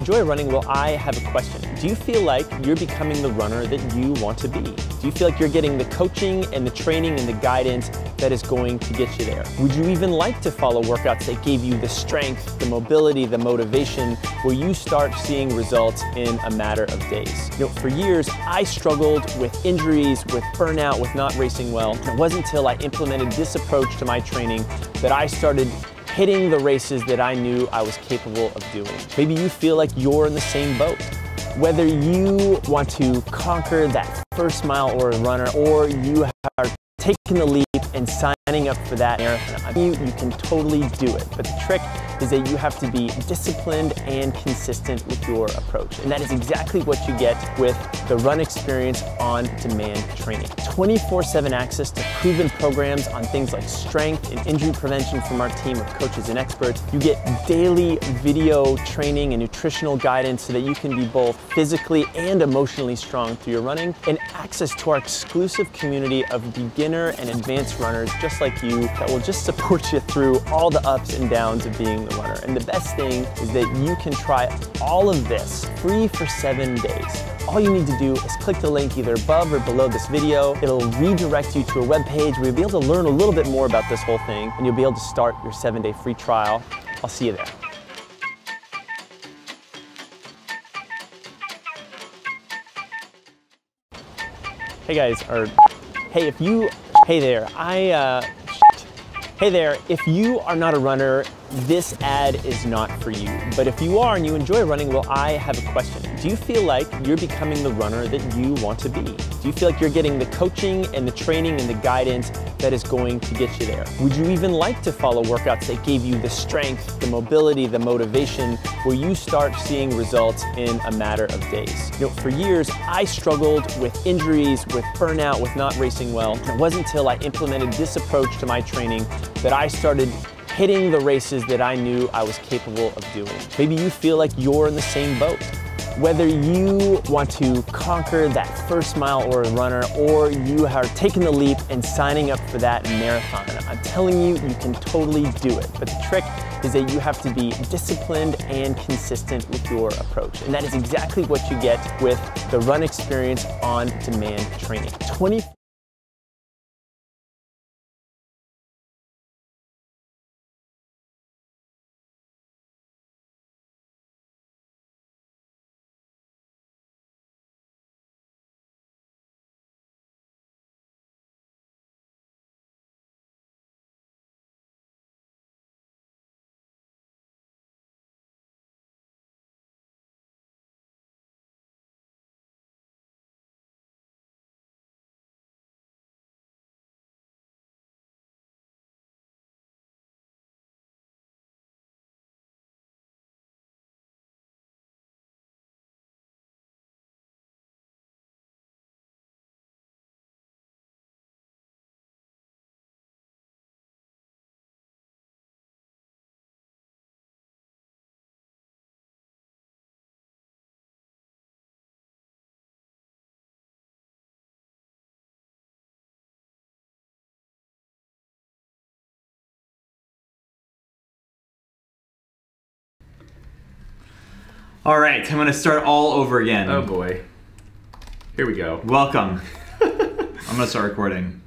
enjoy running, well, I have a question. Do you feel like you're becoming the runner that you want to be? Do you feel like you're getting the coaching and the training and the guidance that is going to get you there? Would you even like to follow workouts that gave you the strength, the mobility, the motivation, where you start seeing results in a matter of days? You know, for years, I struggled with injuries, with burnout, with not racing well. And it wasn't until I implemented this approach to my training that I started hitting the races that I knew I was capable of doing. Maybe you feel like you're in the same boat. Whether you want to conquer that first mile or a runner, or you are taking the leap and signing up for that marathon, you can totally do it. But the trick is that you have to be disciplined and consistent with your approach. And that is exactly what you get with the Run Experience On Demand training. 24/7 access to proven programs on things like strength and injury prevention from our team of coaches and experts. You get daily video training and nutritional guidance so that you can be both physically and emotionally strong through your running, and access to our exclusive community of beginner and advanced runners just like you that will just support you through all the ups and downs of being the runner. And the best thing is that you can try all of this free for 7 days. All you need to do is click the link either above or below this video. It'll redirect you to a web page where you'll be able to learn a little bit more about this whole thing, and you'll be able to start your 7-day free trial. I'll see you there. Hey guys, or hey, hey there, if you are not a runner, this ad is not for you. But if you are and you enjoy running, well, I have a question. Do you feel like you're becoming the runner that you want to be? Do you feel like you're getting the coaching and the training and the guidance that is going to get you there? Would you even like to follow workouts that gave you the strength, the mobility, the motivation, where you start seeing results in a matter of days? You know, for years, I struggled with injuries, with burnout, with not racing well. And it wasn't until I implemented this approach to my training that I started hitting the races that I knew I was capable of doing. Maybe you feel like you're in the same boat. Whether you want to conquer that first mile or a runner, or you are taking the leap and signing up for that marathon, I'm telling you, you can totally do it. But the trick is that you have to be disciplined and consistent with your approach. And that is exactly what you get with the Run Experience On Demand training. All right, I'm gonna start all over again. Oh boy. Here we go. Welcome. I'm gonna start recording.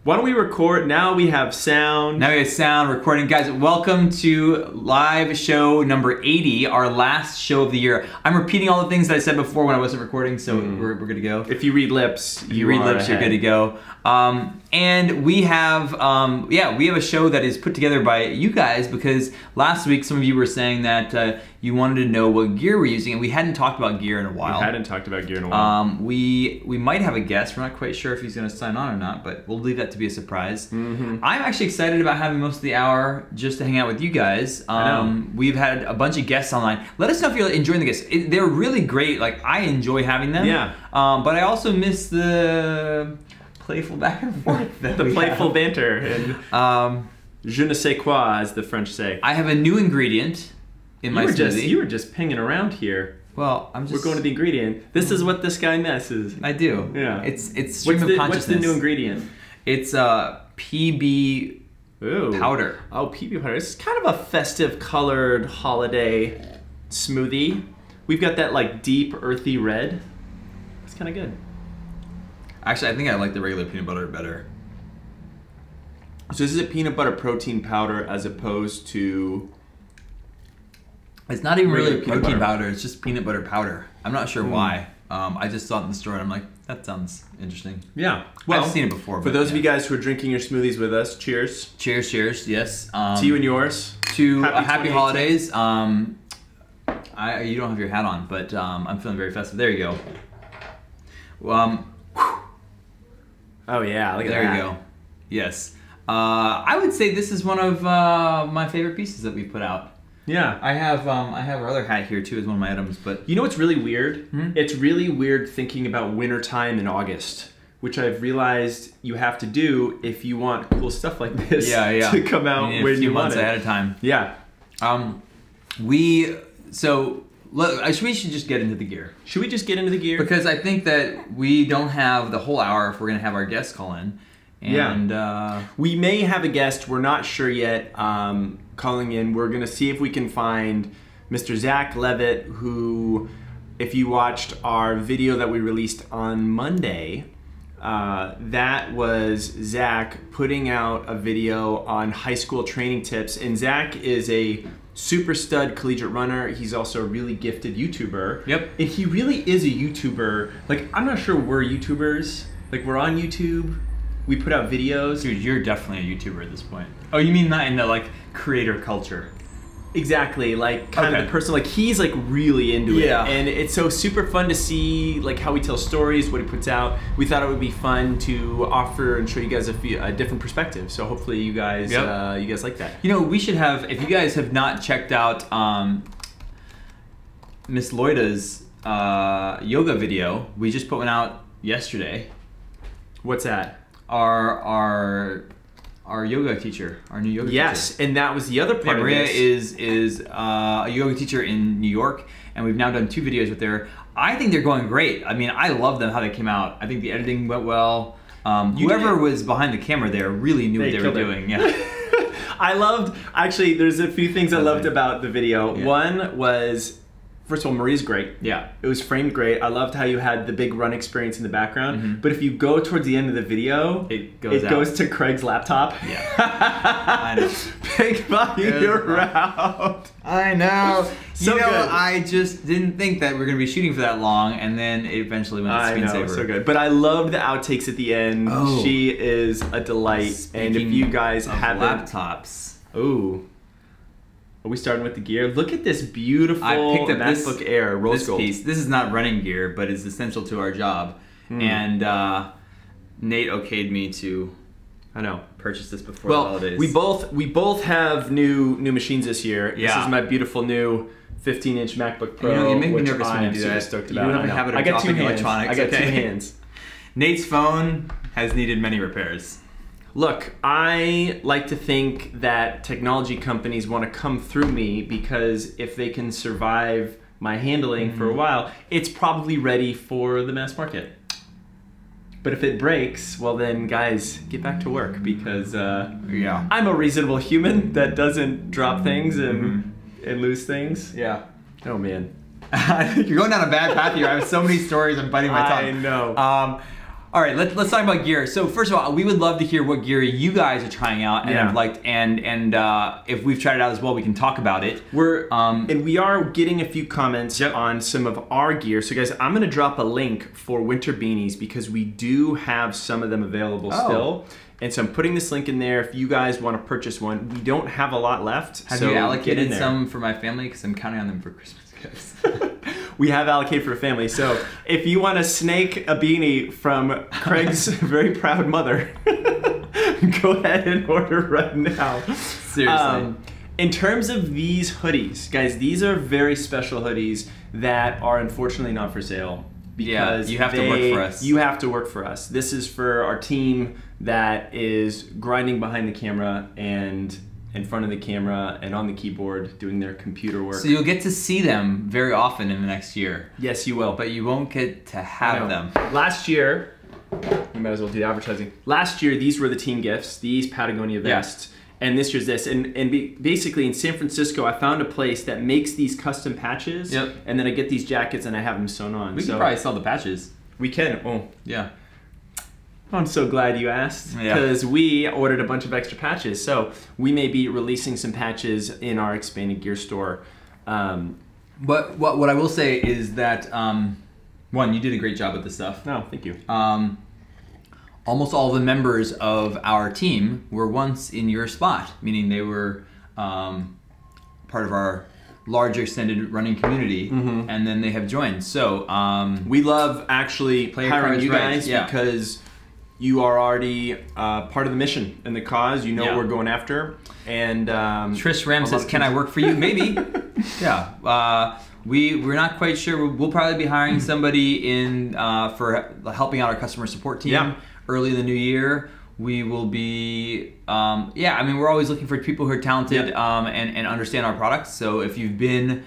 Why don't we record? Now we have sound. Now we have sound recording. Guys, welcome to live show number 80, our last show of the year. I'm repeating all the things that I said before when I wasn't recording, so we're good to go. If you read lips, you're good to go. And we have, we have a show that is put together by you guys, because last week some of you were saying that you wanted to know what gear we're using, and we hadn't talked about gear in a while. We hadn't talked about gear in a while. We might have a guest. We're not quite sure if he's going to sign on or not, but we'll leave that to be a surprise. I'm actually excited about having most of the hour just to hang out with you guys. We've had a bunch of guests online. Let us know if you're enjoying the guests. They're really great. Like, I enjoy having them. Yeah. But I also miss the playful back and forth. The playful banter. And je ne sais quoi, as the French say. I have a new ingredient in my smoothie. You were just pinging around here. Well, We're going to the ingredient. This is what this guy messes. I do. Yeah. It's stream of consciousness. What's the new ingredient? It's PB powder. Oh, PB powder. It's kind of a festive colored holiday smoothie. We've got that like deep earthy red. It's kind of good. Actually, I think I like the regular peanut butter better. So this is a peanut butter protein powder as opposed to... It's not even really peanut protein butter. powder, it's just peanut butter powder. I'm not sure why. I just saw it in the store and I'm like, that sounds interesting. Yeah. Well, I've seen it before. For those of you guys who are drinking your smoothies with us, cheers. Cheers, cheers, yes. To you and yours. To happy 2018. holidays. You don't have your hat on, but I'm feeling very festive. There you go. Oh yeah, look at that. There you go. Yes. I would say this is one of my favorite pieces that we've put out. Yeah. I have our other hat here too as one of my items, but You know what's really weird? It's really weird thinking about wintertime in August, which I've realized you have to do if you want cool stuff like this to come out a when few you want months it. ahead of time. Yeah. We should just get into the gear. Should we just get into the gear? Because I think that we don't have the whole hour if we're going to have our guests call in. And we may have a guest, we're not sure yet, calling in. We're going to see if we can find Mr. Zach Levet, who, if you watched our video that we released on Monday, that was Zach putting out a video on high school training tips. And Zach is a super stud collegiate runner. He's also a really gifted YouTuber. Yep. And he really is a YouTuber. Like, I'm not sure we're YouTubers. Like, we're on YouTube. We put out videos. Dude, you're definitely a YouTuber at this point. Oh, you mean not in the like creator culture? Exactly, like kind of the person, like he's like really into it. And it's so super fun to see like how he tells stories, what he puts out. We thought it would be fun to offer and show you guys a different perspective. So hopefully you guys you guys like that. You know, we should have, if you guys have not checked out Miss Loida's yoga video, we just put one out yesterday. What's that? Our yoga teacher, our new yoga teacher. Yes, and that was the other part of Maria this. is a yoga teacher in New York, and we've now done 2 videos with her. I think they're going great. I mean, I love them, how they came out. I think the editing went well. Whoever was behind the camera there really knew what they were doing. Yeah. I loved, actually, there's a few things I loved about the video. Yeah. One was, first of all, Maria's great. Yeah. It was framed great. I loved how you had the big run experience in the background. But if you go towards the end of the video, it goes to Craig's laptop. Yeah. I know. Big volume, you're out. I know. So you know, good. I just didn't think that we were going to be shooting for that long, and then it eventually went to screensaver. I know, so good. But I loved the outtakes at the end. Oh. She is a delight. Speaking and if you guys have laptops. Ooh. Are we starting with the gear? Look at this beautiful I picked up MacBook Air rose gold. Piece. This is not running gear, but it's essential to our job. And Nate okayed me to purchase this before the holidays. We both have new machines this year. Yeah. This is my beautiful new 15-inch MacBook Pro. You know, you make me nervous which when you do that. Stoked You about. don't have a habit of dropping electronics. I got 2 hands. Nate's phone has needed many repairs. Look, I like to think that technology companies want to come through me because if they can survive my handling for a while, it's probably ready for the mass market. But if it breaks, well then, guys, get back to work because I'm a reasonable human that doesn't drop things and lose things. Yeah. Oh, man. You're going down a bad path here. I have so many stories. I'm biting my tongue. I know. All right, let's talk about gear. So first of all, we would love to hear what gear you guys are trying out and have liked, and if we've tried it out as well, we can talk about it. And we are getting a few comments on some of our gear. So guys, I'm gonna drop a link for winter beanies because we do have some of them available still. And so I'm putting this link in there if you guys want to purchase one. We don't have a lot left. Have you allocated some for my family? Because I'm counting on them for Christmas gifts. We have allocated for a family. So if you want to snake a beanie from Craig's very proud mother, go ahead and order right now. Seriously. In terms of these hoodies, guys, these are very special hoodies that are unfortunately not for sale. Because you have to work for us. You have to work for us. This is for our team that is grinding behind the camera and in front of the camera and on the keyboard doing their computer work. So you'll get to see them very often in the next year. Yes, you will. But you won't get to have them. Last year, we might as well do the advertising. Last year, these were the team gifts, these Patagonia vests. and this year's this. And basically in San Francisco, I found a place that makes these custom patches. Yep. And then I get these jackets and I have them sewn on. We can probably sell the patches. We can. Oh. Yeah. I'm so glad you asked, Yeah. because we ordered a bunch of extra patches. So we may be releasing some patches in our expanded gear store. But what I will say is that, one, you did a great job with this stuff. No, thank you. Almost all the members of our team were once in your spot, meaning they were part of our larger extended running community, and then they have joined. So we love actually hiring you guys yeah. because you are already part of the mission and the cause. You know Yeah. what we're going after. And Trish Ram says, "Can I work for you?" Maybe. Yeah. We're not quite sure. We'll probably be hiring somebody in for helping out our customer support team. Yeah. Early in the new year. We will be, yeah, I mean, we're always looking for people who are talented and understand our products. So if you've been,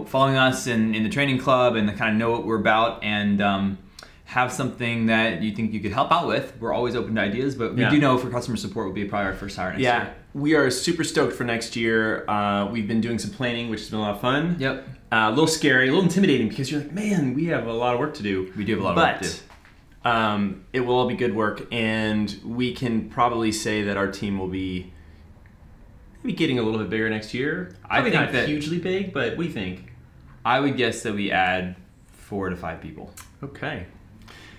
following us in the training club and kind of know what we're about and have something that you think you could help out with, we're always open to ideas. But we do know for customer support will be probably our first hire next year. We are super stoked for next year. We've been doing some planning, which has been a lot of fun. Yep. A little scary, a little intimidating, because you're like, man, we have a lot of work to do. We do have a lot of work to do. It will all be good work, and we can probably say that our team will be maybe getting a little bit bigger next year. Probably not hugely big, but we think. I would guess that we add 4 to 5 people. Okay.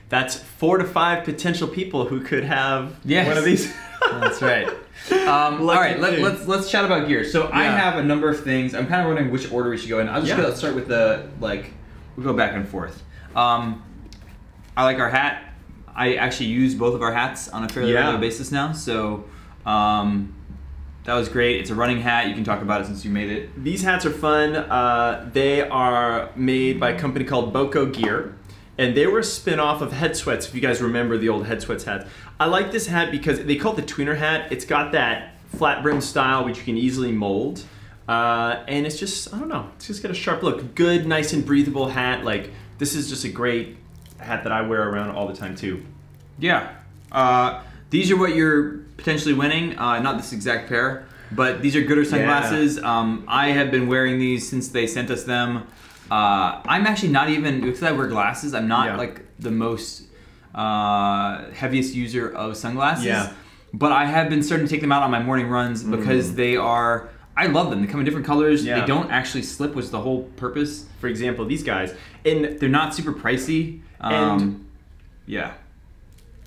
That's 4 to 5 potential people who could have one of these. That's right. All right, let's chat about gear. So I have a number of things. I'm kind of wondering which order we should go in. I'll just go, start with we'll go back and forth. I like our hat. I actually use both of our hats on a fairly regular basis now. So that was great. It's a running hat. You can talk about it since you made it. These hats are fun. They are made by a company called Boko Gear. And they were a spin-off of Head Sweats, if you guys remember the old Head Sweats hats. I like this hat because they call it the tweener hat. It's got that flat brim style, which you can easily mold. And it's just, I don't know, it's just got a sharp look. Good, nice and breathable hat. Like, this is just a great hat that I wear around all the time too. Yeah. These are what you're potentially winning. Not this exact pair, but these are Goodr sunglasses. I have been wearing these since they sent us them. I'm actually not even, because I wear glasses, I'm not like the most heaviest user of sunglasses. But I have been starting to take them out on my morning runs because they are, I love them. They come in different colors. They don't actually slip, which is the whole purpose. For example, these guys. And they're not super pricey. Yeah.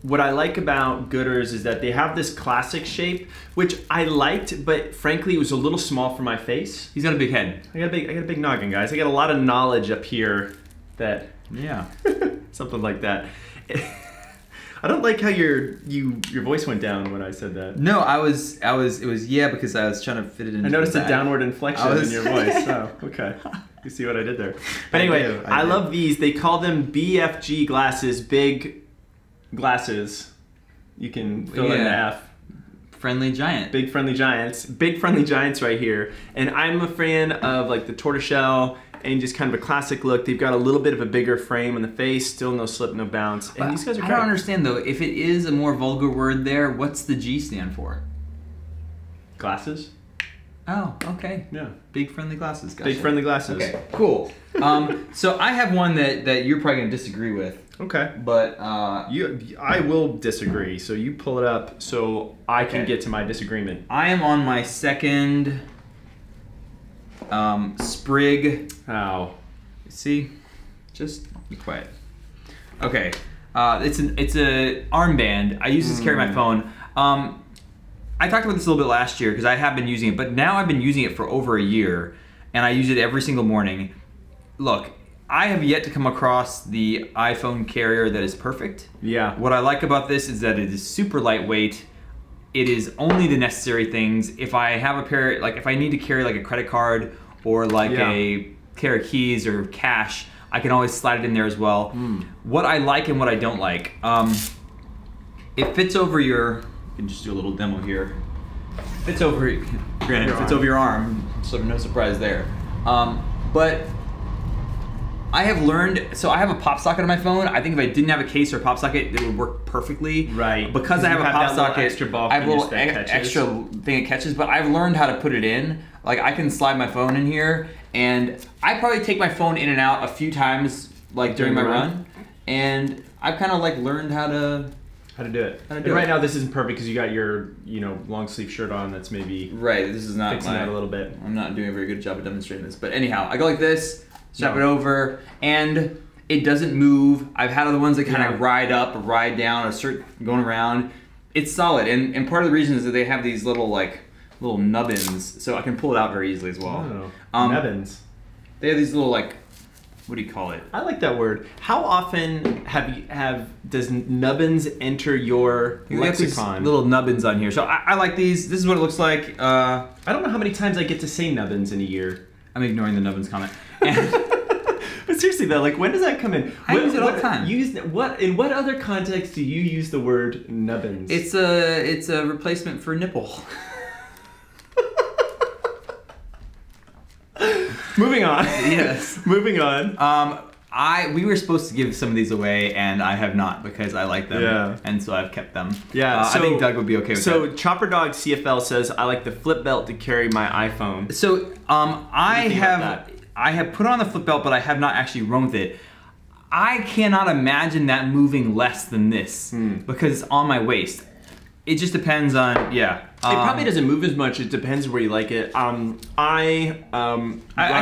What I like about Goodr's is that they have this classic shape, which I liked, but frankly, it was a little small for my face. He's got a big head. I got a big noggin, guys. I got a lot of knowledge up here that, something like that. I don't like how your voice went down when I said that. No, it was because I was trying to fit it in. I noticed a downward inflection in your voice. Oh, okay. You see what I did there. But anyway, I love these. They call them BFG glasses, big glasses. You can fill in the F. Friendly giant. Big friendly giants. Big friendly giants right here. And I'm a fan of like the tortoiseshell and just kind of a classic look. They've got a little bit of a bigger frame on the face, still no slip, no bounce. And these guys are great. I don't understand though, if it is a more vulgar word there, what's the G stand for? Glasses? Oh, okay. Yeah. Big friendly glasses. Gotcha. Big friendly glasses. Okay, cool. So I have one that you're probably gonna disagree with. Okay. But I will disagree. So you pull it up so I can get to my disagreement. I am on my second sprig. Ow. See? Just be quiet. Okay. It's a armband. I use this to carry my phone. I talked about this a little bit last year because I have been using it, but now I've been using it for over a year, and I use it every single morning. Look, I have yet to come across the iPhone carrier that is perfect. Yeah. What I like about this is that it is super lightweight. It is only the necessary things. If I have a pair, like if I need to carry like a credit card or like a pair of keys or cash, I can always slide it in there as well. What I like and what I don't like. It fits over your, you can just do a little demo here. Fits over, granted, it fits over your arm, so no surprise there. But I have learned, so I have a pop socket on my phone. I think if I didn't have a case or a pop socket, it would work perfectly. Right. Because I have a pop socket, extra bulk I have a little that extra thing it catches, but I've learned how to put it in. Like I can slide my phone in here, and I probably take my phone in and out a few times like during my run. And I've kind of like learned how to do it. Right now this isn't perfect because you got your long sleeve shirt on that's maybe this is not fixing out a little bit. I'm not doing a very good job of demonstrating this, but anyhow, I go like this, strap it over, and it doesn't move. I've had other ones that kind of ride up or ride down, going around. It's solid, and part of the reason is that they have these little nubbins, so I can pull it out very easily as well. Nubbins. They have these little what do you call it? I like that word. How often does nubbins enter your lexicon? These little nubbins on here. So I like these. This is what it looks like. I don't know how many times I get to say nubbins in a year. I'm ignoring the nubbins comment. But seriously though, when does that come in? I use it all the time. In what other context do you use the word nubbins? It's a replacement for nipple. Moving on. Yes. Moving on. We were supposed to give some of these away, and I have not because I like them. Yeah. And so I've kept them. Yeah. I think Doug would be okay with that. So Chopper Dog CFL says, I like the flip belt to carry my iPhone. So I have put on the flip belt, but I have not actually run with it. I cannot imagine that moving less than this because it's on my waist. It just depends on, It probably doesn't move as much. It depends where you like it. I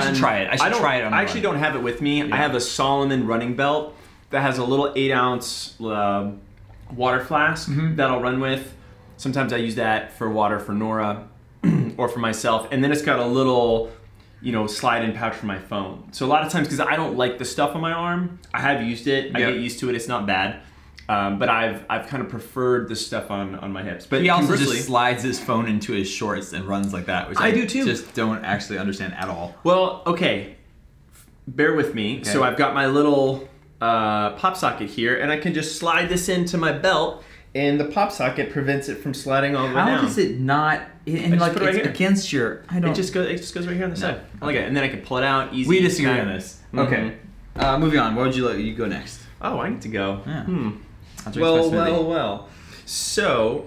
should try it. I actually don't have it with me. Yeah. I have a Solomon running belt that has a little 8-ounce water flask that I'll run with. Sometimes I use that for water for Nora or for myself. And then it's got a little, slide-in pouch for my phone. So a lot of times, because I don't like the stuff on my arm, I have used it. I get used to it. It's not bad. But I've kind of preferred the stuff on my hips. But he also just slides his phone into his shorts and runs like that, which I do too. Just don't actually understand at all. Well, okay, bear with me. Okay. So I've got my little pop socket here, and I can just slide this into my belt, and the pop socket prevents it from sliding all the way down. How does it not? And like it's right against your. I don't. It just goes right here on the side. I like it, and then I can pull it out easy. We disagree on this. Okay. Moving on. What would you go next? Oh, I need to go. Yeah. Well. So,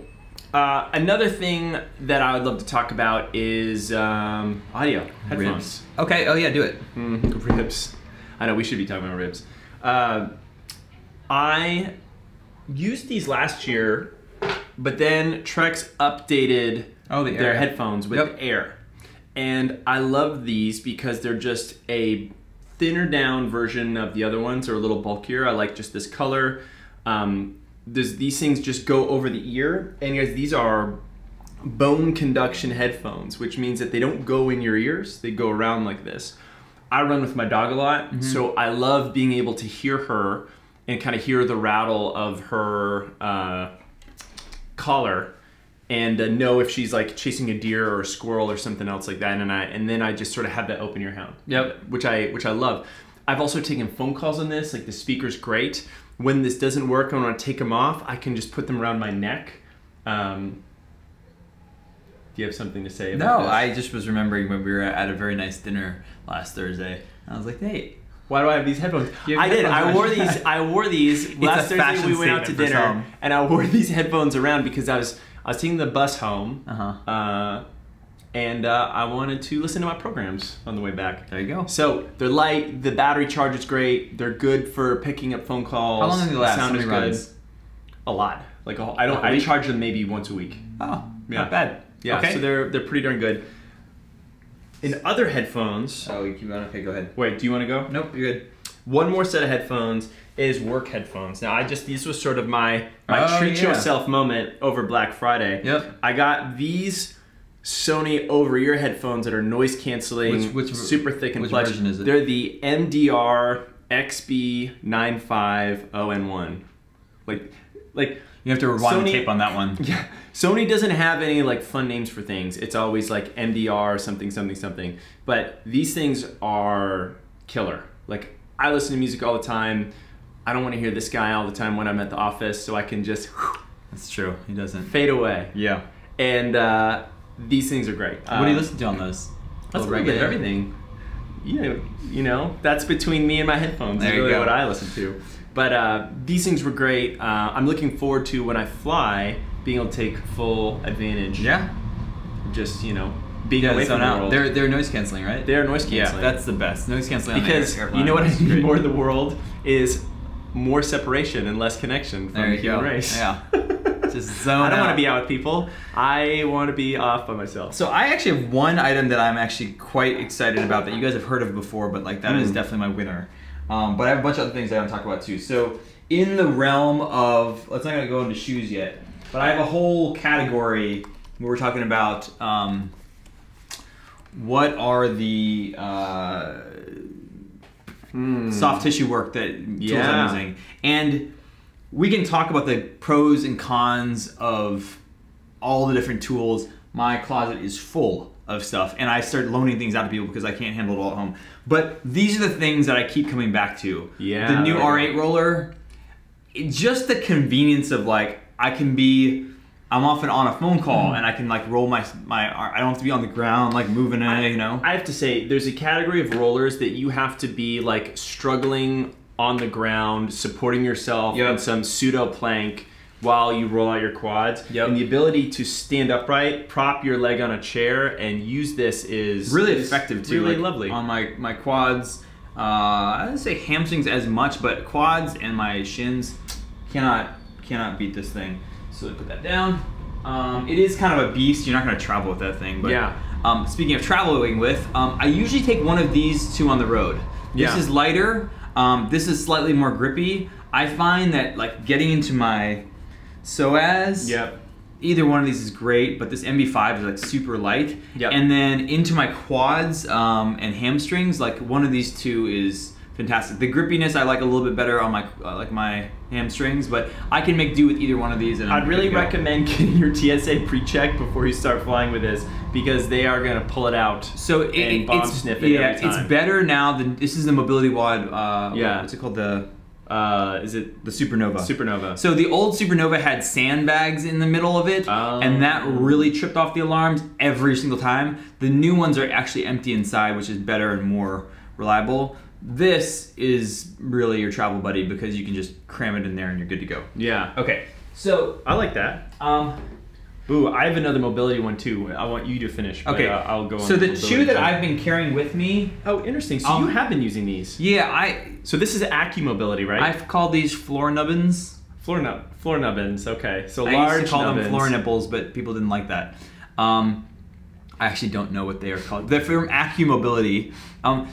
another thing that I would love to talk about is audio, headphones. Ribs. Okay, oh yeah, do it. Ribs. I know, we should be talking about ribs. I used these last year, but then Trex updated their headphones with air. And I love these because they're just a thinner down version of the other ones. They're a little bulkier. I like just this color. These things just go over the ear, and these are bone conduction headphones, which means that they don't go in your ears, they go around like this. I run with my dog a lot, so I love being able to hear her and kind of hear the rattle of her collar and know if she's like chasing a deer or a squirrel or something else like that, and then I just sort of have that open ear hound, which I love. I've also taken phone calls on this, like the speaker's great. When this doesn't work, I want to take them off, I can just put them around my neck. Do you have something to say about this? No, I just was remembering when we were at a very nice dinner last Thursday. I was like, hey, why do I have these headphones? I did. I wore these last Thursday. We went out to dinner, and I wore these headphones around because I was taking the bus home, and I wanted to listen to my programs on the way back. There you go. So they're light. The battery charge is great. They're good for picking up phone calls. How long do they last? Sound is good. A lot. Like I charge them maybe once a week. Oh, not bad. Yeah. Okay. So they're pretty darn good. In other headphones. Oh, you keep on. Okay, go ahead. Wait, do you want to go? Nope, you're good. One more set of headphones is work headphones. Now, these was sort of my treat yourself moment over Black Friday. Yep. I got these Sony over-ear headphones that are noise canceling, super thick and plush. Which version is it? They're the MDR XB950N1. Like you have to rewind the tape on that one. Yeah. Sony doesn't have any like fun names for things. It's always like MDR something something something. But these things are killer. Like I listen to music all the time. I don't want to hear this guy all the time when I'm at the office, so I can just That's true. He doesn't fade away. Yeah. And these things are great. What do you listen to on those? That's pretty good. Everything. you know, that's between me and my headphones. There is you really go. what I listen to. But these things were great. I'm looking forward to when I fly, being able to take full advantage. Yeah. Just, you know, being away from the world. They're noise canceling, right? They're noise canceling. Yeah, that's the best. Noise canceling because on the you know what I airplane is need great. more in the world is more separation and less connection from the human race. Yeah. Just zone I don't want out. to be out with people. I want to be off by myself. So I actually have one item that I'm actually quite excited about that you guys have heard of before, but like that is definitely my winner. But I have a bunch of other things I want to talk about too. So in the realm of, let's not gonna go into shoes yet, but I have a whole category where we're talking about what are the soft tissue work that tools I'm using. And we can talk about the pros and cons of all the different tools. My closet is full of stuff, and I start loaning things out to people because I can't handle it all at home. But these are the things that I keep coming back to. Yeah. The new R8 roller, just the convenience of like, I'm often on a phone call and I can like roll my I don't have to be on the ground like moving it, you know? I have to say, there's a category of rollers that you have to be like struggling on the ground, supporting yourself on some pseudo plank while you roll out your quads. And the ability to stand upright, prop your leg on a chair, and use this is really effective too. Really like, lovely. On my quads, I didn't say hamstrings as much, but quads and my shins cannot beat this thing. So I put that down. It is kind of a beast. You're not going to travel with that thing. But speaking of traveling with, I usually take one of these two on the road. This is lighter. This is slightly more grippy. I find that like getting into my psoas, either one of these is great, but this MB5 is like super light. And then into my quads and hamstrings, like one of these two is fantastic. The grippiness I like a little bit better on my my hamstrings, but I can make do with either one of these. And I'd really recommend getting your TSA pre-check before you start flying with this, because they are going to pull it out. So and bomb sniff it every time. It's better now than this is the mobility wad. What's it called? Is it the Supernova? Supernova. So the old Supernova had sandbags in the middle of it, and that really tripped off the alarms every single time. The new ones are actually empty inside, which is better and more reliable. This is really your travel buddy because you can just cram it in there and you're good to go. Yeah. Okay. So I like that. Ooh, I have another mobility one too. I want you to finish. But, I'll go on. So the two that I've been carrying with me. Oh, interesting. So you have been using these. Yeah, So this is AccuMobility, right? I've called these floor nubbins. Floor nubbins. Okay. So I large used to call nubbins. them floor nipples, but people didn't like that. I actually don't know what they are called. They're from AccuMobility.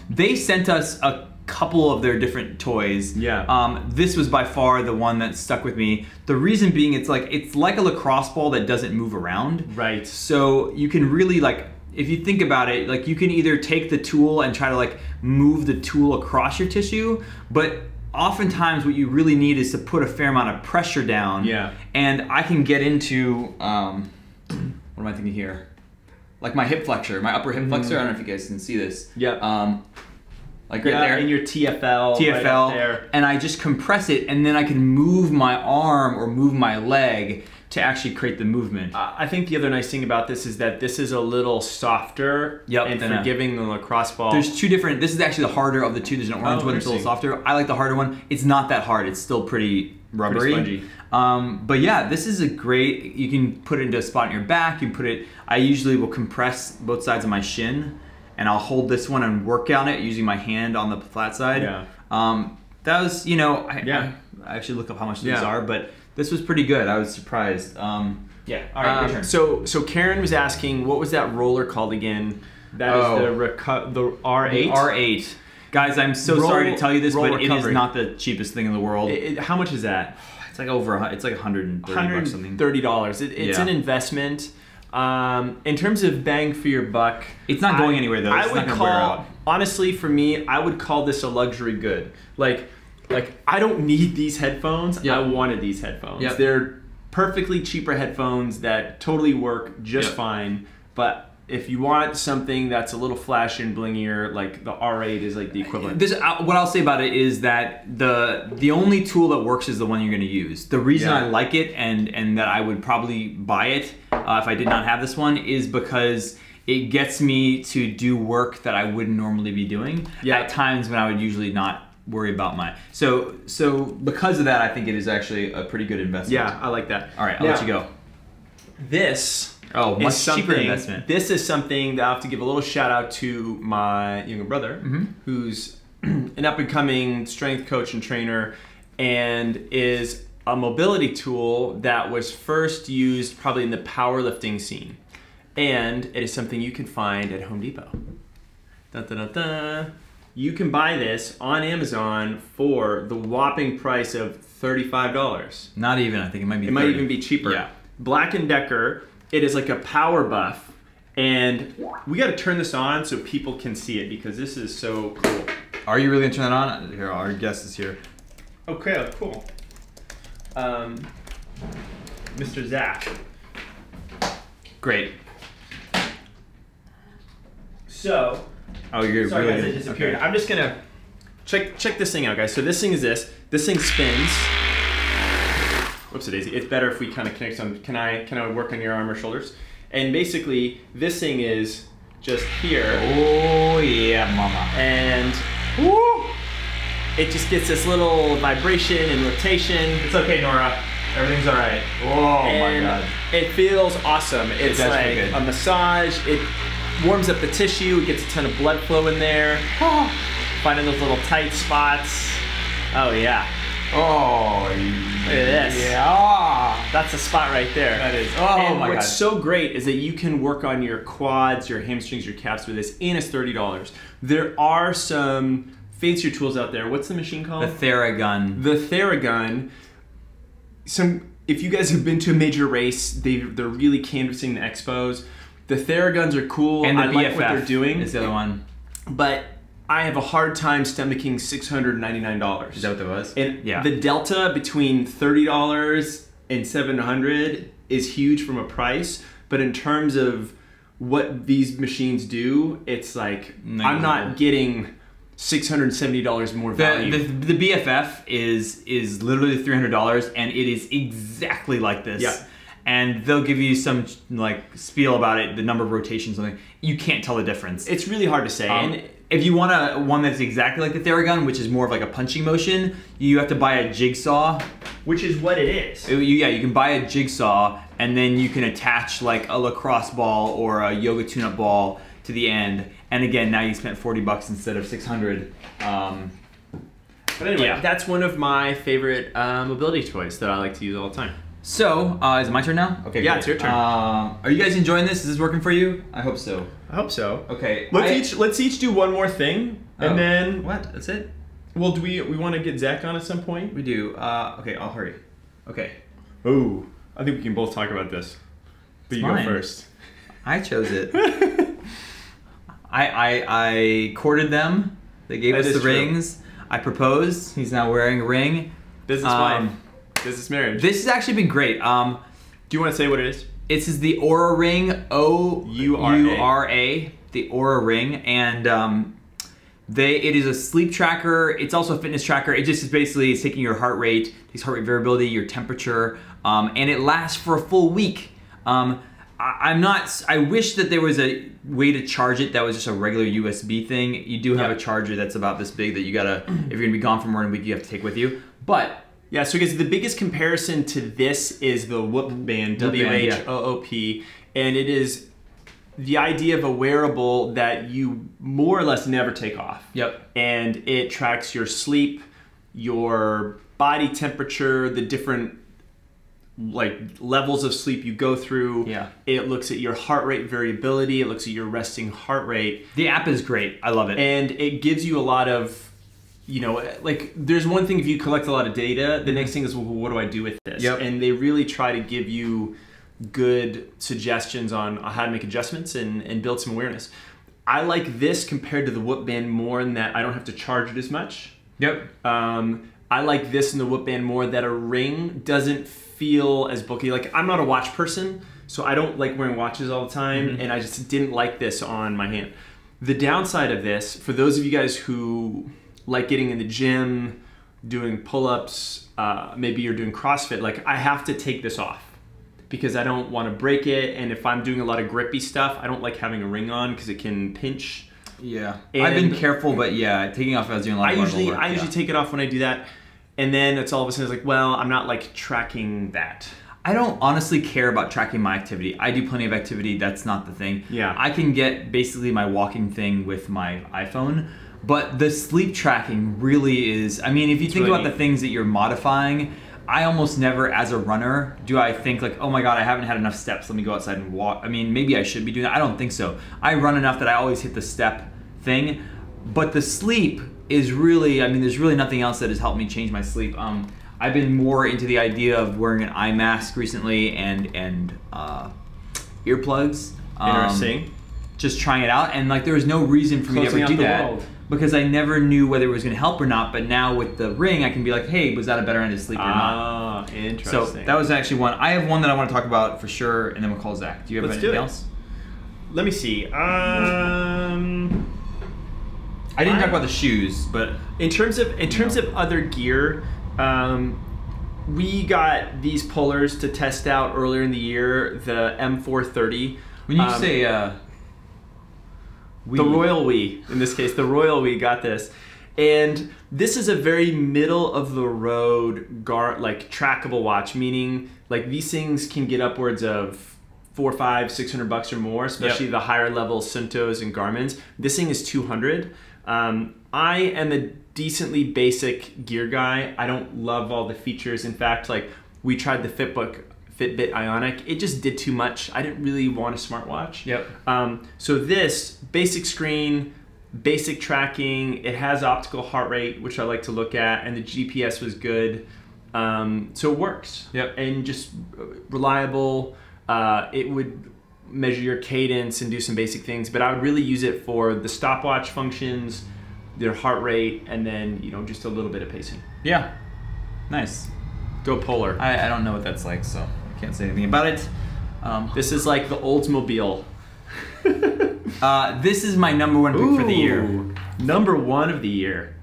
They sent us a couple of their different toys. This was by far the one that stuck with me. The reason being, it's like a lacrosse ball that doesn't move around. Right. So you can really like, if you think about it, like you can either take the tool and try to like move the tool across your tissue, but oftentimes what you really need is to put a fair amount of pressure down. And I can get into, what am I thinking here? Like my hip flexor, my upper hip flexor. I don't know if you guys can see this. Like right there. In your TFL. Right up there. And I just compress it, and then I can move my arm or move my leg to actually create the movement. I think the other nice thing about this is that this is a little softer and forgiving than the lacrosse ball. There's two different, this is actually the harder of the two. There's an orange one that's a little softer. I like the harder one. It's not that hard. It's still pretty rubbery. Pretty spongy. But yeah, this is a great, you can put it into a spot in your back. You can put it, I usually will compress both sides of my shin, and I'll hold this one and work on it using my hand on the flat side. That was, you know, I actually look up how much these are, but this was pretty good. I was surprised. All right, your turn. So Karen was asking, what was that roller called again? That is the R8? The R8. Guys, I'm so sorry to tell you this, but it is not the cheapest thing in the world. How much is that? It's like it's like $130 bucks something. $130. It's an investment. In terms of bang for your buck, it's not going anywhere though. It's not gonna wear out. Honestly, for me, I would call this a luxury good. Like I don't need these headphones. I wanted these headphones. They're perfectly cheaper headphones that totally work just fine. But if you want something that's a little flashy and blingier, like the R8 is like the equivalent. What I'll say about it is that the only tool that works is the one you're going to use. The reason I like it and that I would probably buy it if I did not have this one is because it gets me to do work that I wouldn't normally be doing at times when I would usually not worry about my. So because of that, I think it is actually a pretty good investment. Yeah, I like that. All right, I'll let you go. This much cheaper investment. This is something that I have to give a little shout out to my younger brother, who's an up and coming strength coach and trainer, and is a mobility tool that was first used probably in the powerlifting scene. And it is something you can find at Home Depot. Dun, dun, dun, dun. You can buy this on Amazon for the whopping price of $35. Not even, I think it might be It might even be cheaper. Yeah. Black & Decker, it is like a power buff. And we got to turn this on so people can see it because this is so cool. Are you really gonna turn that on? Here, our guest is here. Okay, cool. Mr. Zach. Great. So, you're sorry really guys, it disappeared. Okay. I'm just gonna check this thing out, guys. So this thing is this. This thing spins. Whoops a daisy. It's better if we kind of connect on. Can I work on your arm or shoulders? And basically, this thing is just here. Oh yeah, mama. And woo, it just gets this little vibration and rotation. It's okay, Nora. Everything's all right. Oh my God. It feels awesome. It's like a massage. It warms up the tissue. It gets a ton of blood flow in there. Finding those little tight spots. Oh yeah. Oh, look at this. Yeah. That's a spot right there. That is. Oh and my God. What's so great is that you can work on your quads, your hamstrings, your calves with this, and it's $30. There are some fancier tools out there. What's the machine called? The Theragun. The Theragun. If you guys have been to a major race, they're really canvassing the expos. The Theraguns are cool. And the BFF like what they're doing. is the other one. But I have a hard time stomaching $699. Is that what that was? And yeah. The delta between $30 and $700 is huge from a price. But in terms of what these machines do, it's like I'm not getting $670 more value. The BFF is literally $300, and it is exactly like this. Yeah. And they'll give you some like spiel about it, the number of rotations, something. You can't tell the difference. It's really hard to say. And if you want one that's exactly like the Theragun, which is more of like a punching motion, you have to buy a jigsaw. Which is what it is. Yeah, you can buy a jigsaw, and then you can attach like a lacrosse ball or a yoga tune-up ball to the end. And again, now you spent $40 instead of $600. But anyway, that's one of my favorite mobility toys that I like to use all the time. So, is it my turn now? Okay. Yeah, great. it's your turn. Are you guys enjoying this? Is this working for you? I hope so. I hope so. Okay. Let's each do one more thing, and then what? That's it? Well, do we want to get Zach on at some point? We do. Okay, I'll hurry. Okay. Oh, I think we can both talk about this. But you go first. I chose it. I courted them. They gave us the rings. I proposed. He's now wearing a ring. Business wife. Business marriage. This has actually been great. Do you want to say what it is? This is the Oura Ring, O-U-R-A, the Oura Ring, and it is a sleep tracker. It's also a fitness tracker. It just is basically taking your heart rate, takes heart rate variability, your temperature, and it lasts for a full week. I wish that there was a way to charge it that was just a regular USB thing. You do have a charger that's about this big that you gotta, if you're gonna be gone for more than a week, you have to take with you. But yeah, so guys, the biggest comparison to this is the Whoop Band, W-H-O-O-P, and it is the idea of a wearable that you more or less never take off. Yep. And it tracks your sleep, your body temperature, the different like levels of sleep you go through. Yeah. It looks at your heart rate variability. It looks at your resting heart rate. The app is great. I love it. And it gives you a lot of, like there's one thing if you collect a lot of data, the next thing is, well, what do I do with this? Yep. And they really try to give you good suggestions on how to make adjustments and build some awareness. I like this compared to the Whoop Band more in that I don't have to charge it as much. Yep. I like this in the Whoop Band more that a ring doesn't feel as bulky. Like I'm not a watch person, so I don't like wearing watches all the time, and I just didn't like this on my hand. The downside of this, for those of you guys who like getting in the gym, doing pull-ups, maybe you're doing CrossFit, like I have to take this off because I don't want to break it. And if I'm doing a lot of grippy stuff, I don't like having a ring on because it can pinch. Yeah, And I've been careful, but yeah, taking off, I was doing a lot of work. I usually take it off when I do that. And then it's all of a sudden it's like, well, I'm not like tracking that. I don't honestly care about tracking my activity. I do plenty of activity. That's not the thing. Yeah. I can get basically my walking thing with my iPhone, but the sleep tracking really is, I mean, if you think really about the things that you're modifying, I almost never, as a runner, do I think like, oh my God, I haven't had enough steps. Let me go outside and walk. I mean, maybe I should be doing that. I don't think so. I run enough that I always hit the step thing, but the sleep is really, I mean, there's really nothing else that has helped me change my sleep. I've been more into the idea of wearing an eye mask recently and earplugs. Interesting. Just trying it out, and like there was no reason for me to ever do that because I never knew whether it was going to help or not. But now with the ring, I can be like, hey, was that a better end of sleep or not? Ah, interesting. So that was actually one. I have one that I want to talk about for sure, and then we'll call Zach. Do you have anything else? Let me see. I didn't talk about the shoes, but in terms of other gear, we got these pullers to test out earlier in the year, the M430. When you say the Royal We, in this case, the Royal We got this. And this is a very middle of the road like trackable watch, meaning like these things can get upwards of $400, $500, $600 or more, especially the higher level Suntos and Garmins. This thing is $200. I am a decently basic gear guy. I don't love all the features. In fact, like we tried the Fitbit Ionic. It just did too much. I didn't really want a smartwatch. Yep. So this basic screen, basic tracking. It has optical heart rate, which I like to look at, and the GPS was good. So it works. Yep. And just reliable. It would measure your cadence and do some basic things, but I would really use it for the stopwatch functions, their heart rate, and then just a little bit of pacing. Yeah, nice. Go Polar. I don't know what that's like, so I can't say anything about it. This is like the Oldsmobile. This is my #1 pick for the year. #1 of the year.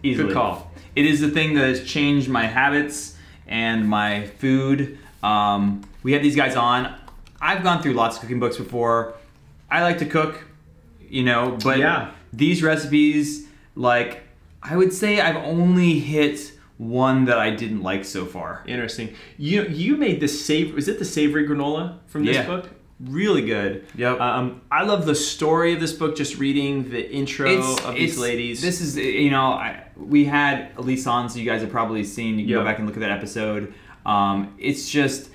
Easily. Good call. It is the thing that has changed my habits and my food. We had these guys on. I've gone through lots of cooking books before. I like to cook, but these recipes, like, I would say I've only hit one that I didn't like so far. Interesting. You made this was it the savory granola from this book? Really good. Yep. I love the story of this book, just reading the intro of these ladies. This is, we had Elise on, so you guys have probably seen, you can go back and look at that episode. It's just,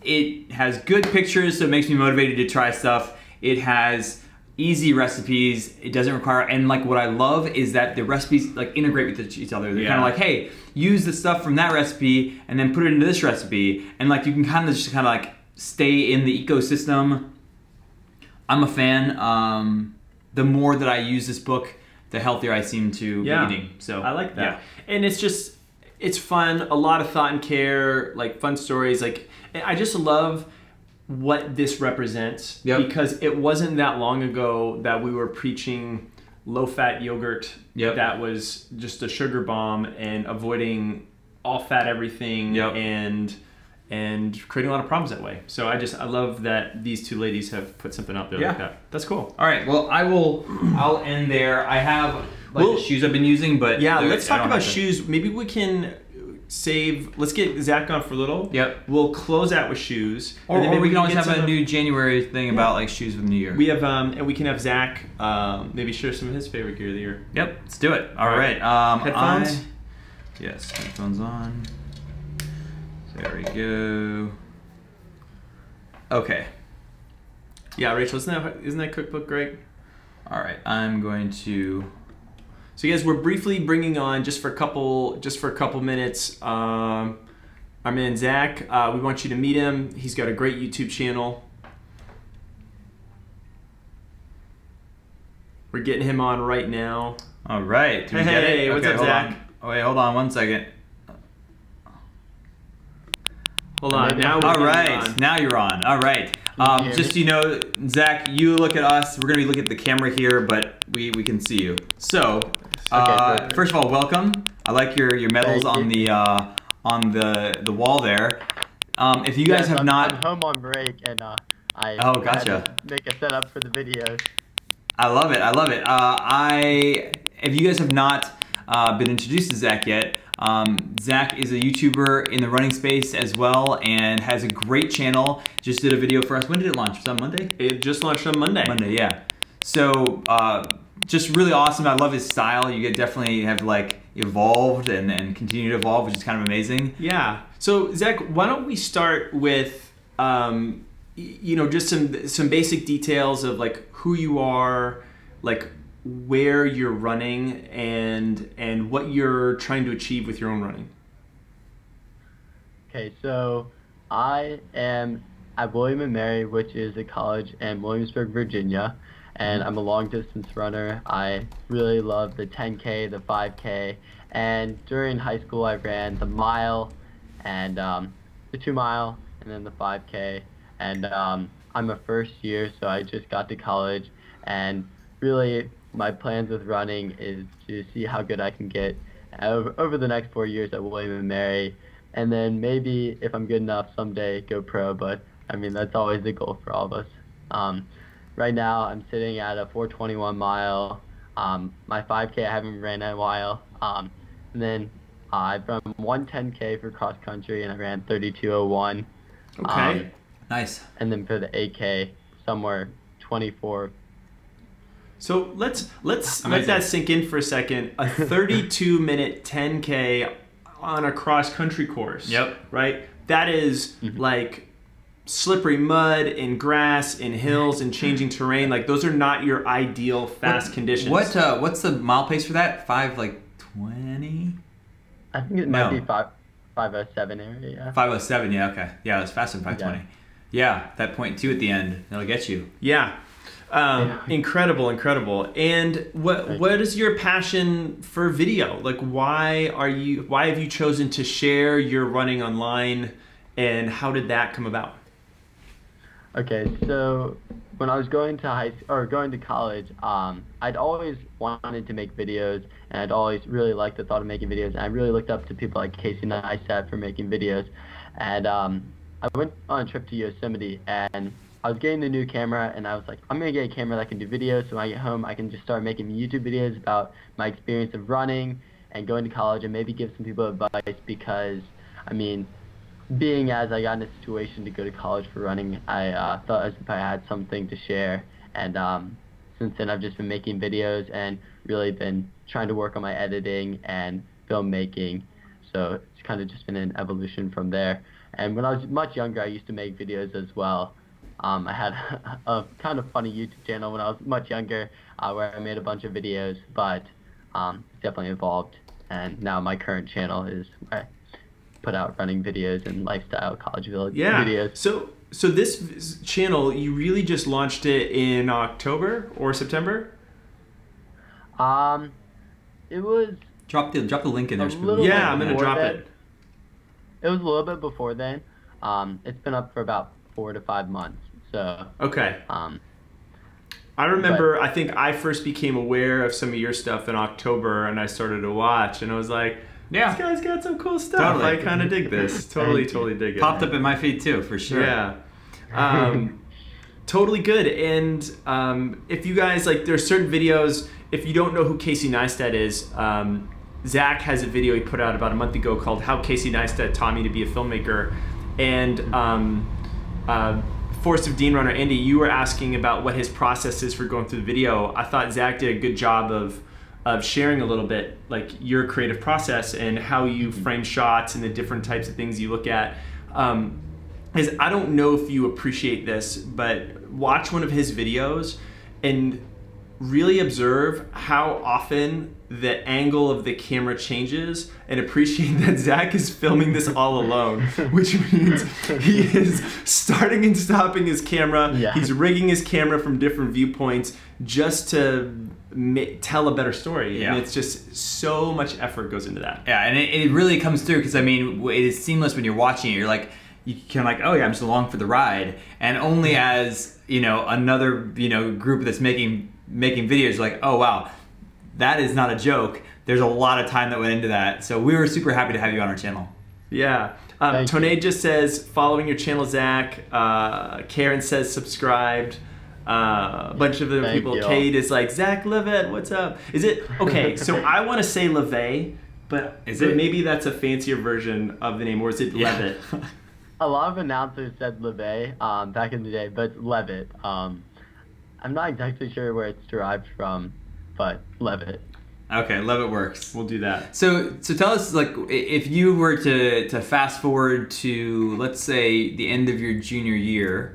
it has good pictures, so it makes me motivated to try stuff. It has easy recipes. It doesn't require, and like what I love is that the recipes like integrate with each other. They're kind of like, hey, use the stuff from that recipe and then put it into this recipe, and like you can kind of just like stay in the ecosystem. I'm a fan. The more that I use this book, the healthier I seem to be eating. So I like that. And it's fun, a lot of thought and care, like fun stories. Like I just love what this represents because it wasn't that long ago that we were preaching low-fat yogurt that was just a sugar bomb and avoiding all fat everything and creating a lot of problems that way. So I love that these two ladies have put something out there like that. That's cool. All right, well, I'll end there. I have the shoes I've been using, but let's talk about shoes. Maybe we can let's get Zach on for a little. Yep. We'll close out with shoes. Or we can always have a new January thing about like shoes with the new year. We have, and we can have Zach maybe share some of his favorite gear of the year. Yep, let's do it. All right. Headphones? Yes, headphones on. There we go. Okay. Yeah, Rachel, isn't that cookbook great? All right, I'm going to. So you guys, we're briefly bringing on just for a couple minutes. Our man Zach. We want you to meet him. He's got a great YouTube channel. We're getting him on right now. All right. Hey, what's up, Zach? Oh wait, hold on 1 second. Hold on. Now all right, now you're on. All right. Just so you know, Zach, you look at us. We're gonna be looking at the camera here, but we can see you. So, first of all, welcome. I like your medals on the wall there. If you guys have not... I'm home on break, and I gotcha. had to make a setup for the videos. I love it. I love it. If you guys have not been introduced to Zach yet, Zach is a YouTuber in the running space as well and has a great channel. Just did a video for us. When did it launch? Was that Monday? It just launched on Monday. Monday, yeah. So just really awesome. I love his style. You definitely have like evolved and continue to evolve, which is kind of amazing. Yeah. So Zach, why don't we start with you know, just some basic details of like who you are, like where you're running, and what you're trying to achieve with your own running. Okay, so I am at William & Mary, which is a college in Williamsburg, Virginia, and I'm a long distance runner. I really love the 10K, the 5K, and during high school I ran the mile and the 2 mile and then the 5K, and I'm a first year, so I just got to college, and really my plans with running is to see how good I can get over the next 4 years at William & Mary, and then maybe if I'm good enough someday go pro, but I mean that's always the goal for all of us. Right now I'm sitting at a 4:21 mile. My 5K I haven't ran in a while, and then I've run 110K for cross country and I ran 32:01. Okay. Nice. And then for the 8K somewhere 24. So let's let that sink in for a second. A 32-minute 10K on a cross-country course. Yep. Right? That is like slippery mud and grass and hills and changing terrain. Like those are not your ideal fast conditions. What's the mile pace for that? 5:20? I think it might be 5:07 area. Yeah. 5:07. Yeah. Okay. Yeah, it's faster than 5:20. Yeah, that 0.2 at the end, that'll get you. Yeah. Incredible. And what is your passion for video? Like why have you chosen to share your running online, and how did that come about? Okay, so when I was going to college, I'd always wanted to make videos, and I'd always really liked the thought of making videos, and I really looked up to people like Casey Neistat for making videos, and I went on a trip to Yosemite, and I was getting the new camera, and I was like, I'm going to get a camera that can do videos, so when I get home I can just start making YouTube videos about my experience of running and going to college, and maybe give some people advice, because, I mean, being as I got in a situation to go to college for running, I thought as if I had something to share, and since then I've just been making videos and really been trying to work on my editing and filmmaking, so it's kind of just been an evolution from there. And when I was much younger I used to make videos as well. I had a kind of funny YouTube channel when I was much younger where I made a bunch of videos, but it's definitely evolved, and now my current channel is where I put out running videos and lifestyle college videos. So this channel, you really just launched it in October or September? It was drop the link in there. Yeah, I'm gonna drop it. It was a little bit before then. It's been up for about 4 to 5 months. So okay. I remember, I think I first became aware of some of your stuff in October, and I started to watch, and I was like, yeah, this guy's got some cool stuff. Totally. I kind of dig this. Totally dig it. Popped up in my feed too, for sure. Yeah. Totally good. And if you guys, like, there's certain videos, if you don't know who Casey Neistat is, Zach has a video he put out about a month ago called How Casey Neistat Taught Me to Be a Filmmaker. And Forest of Dean runner Andy, you were asking about what his process is for going through the video. I thought Zach did a good job of sharing a little bit like your creative process and how you frame shots and the different types of things you look at. Is I don't know if you appreciate this, but watch one of his videos and really observe how often the angle of the camera changes, and appreciate that Zach is filming this all alone, which means he is starting and stopping his camera. Yeah. He's rigging his camera from different viewpoints just to tell a better story. Yeah. And it's just so much effort goes into that. Yeah, and it really comes through, because I mean, it is seamless when you're watching it. You're like, you can like, oh yeah, I'm just along for the ride. And only as, you know, another, you know, group that's making videos, like, oh wow, that is not a joke. There's a lot of time that went into that. So we were super happy to have you on our channel. Yeah. Thank you. Toné just says, following your channel, Zach. Karen says subscribed. A bunch of other Thank people. you. Kate is like, Zach Levet, what's up? Is it, okay, so I want to say Levet, but maybe that's a fancier version of the name, or is it Levitt? A lot of announcers said Levet back in the day, but it's Levitt. I'm not exactly sure where it's derived from, but Levitt. Okay, Levitt works. We'll do that. So tell us, like, if you were to fast forward to, let's say, the end of your junior year,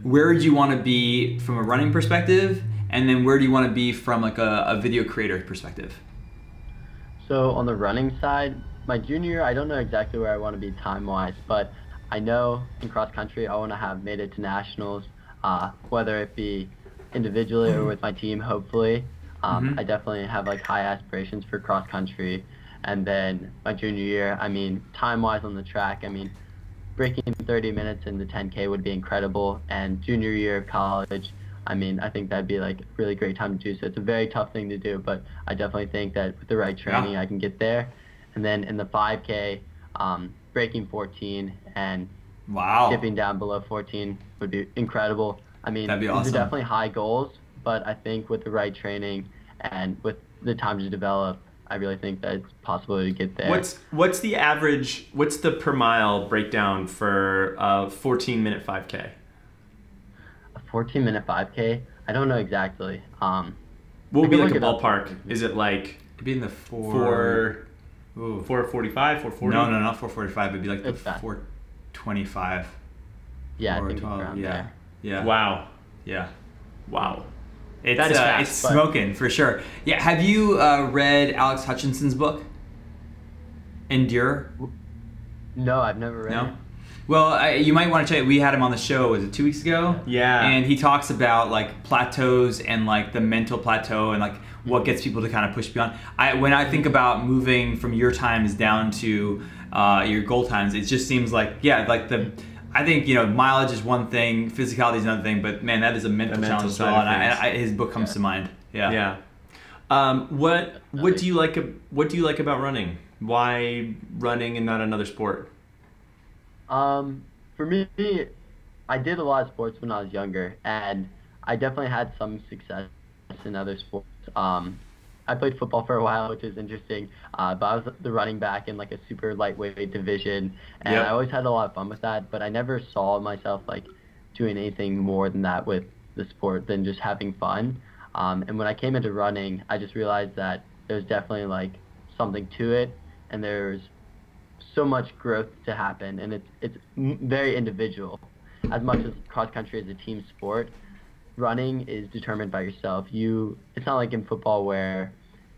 where would you want to be from a running perspective, and then where do you want to be from like a video creator perspective? So on the running side, my junior year, I don't know exactly where I want to be time-wise, but I know in cross country I want to have made it to nationals, whether it be individually or with my team, hopefully. I definitely have like high aspirations for cross country. And then my junior year, I mean, time-wise on the track, I mean, breaking 30 minutes in the 10K would be incredible. And junior year of college, I mean, I think that'd be like a really great time to do so. It's a very tough thing to do, but I definitely think that with the right training, I can get there. And then in the 5K, breaking 14 and dipping down below 14 would be incredible. I mean, that'd be these awesome. are definitely high goals, but I think with the right training and with the time to develop, I really think that it's possible to get there. What's the average, what's the per mile breakdown for a 14-minute 5K? A 14-minute 5K? I don't know exactly. What would be like a ballpark? Is it like It'd be in the 445, 440? No, not 445. It'd be like the It's fast. 425. Yeah, I or think it's 12, around yeah. there. Yeah. Wow. Yeah. Wow. It's, That is fast, it's but- smoking for sure. Yeah. Have you read Alex Hutchinson's book, Endure? No, I've never read No? it. Well, you might want to check it. We had him on the show, was it 2 weeks ago? Yeah. And he talks about like plateaus and like the mental plateau and like what gets people to kind of push beyond. When I think about moving from your times down to your goal times, it just seems like, I think, mileage is one thing, physicality is another thing, but man, that is a mental challenge as well. And his book comes to mind. Yeah. Yeah. What do you like about running? Why running and not another sport? For me, I did a lot of sports when I was younger, and I definitely had some success in other sports. I played football for a while, which is interesting, but I was the running back in like a super lightweight division, and I always had a lot of fun with that, but I never saw myself like doing anything more than that with the sport than just having fun. And when I came into running, I just realized that there's definitely like something to it, and there's so much growth to happen, and it's very individual. As much as cross country is a team sport, running is determined by yourself. It's not like in football where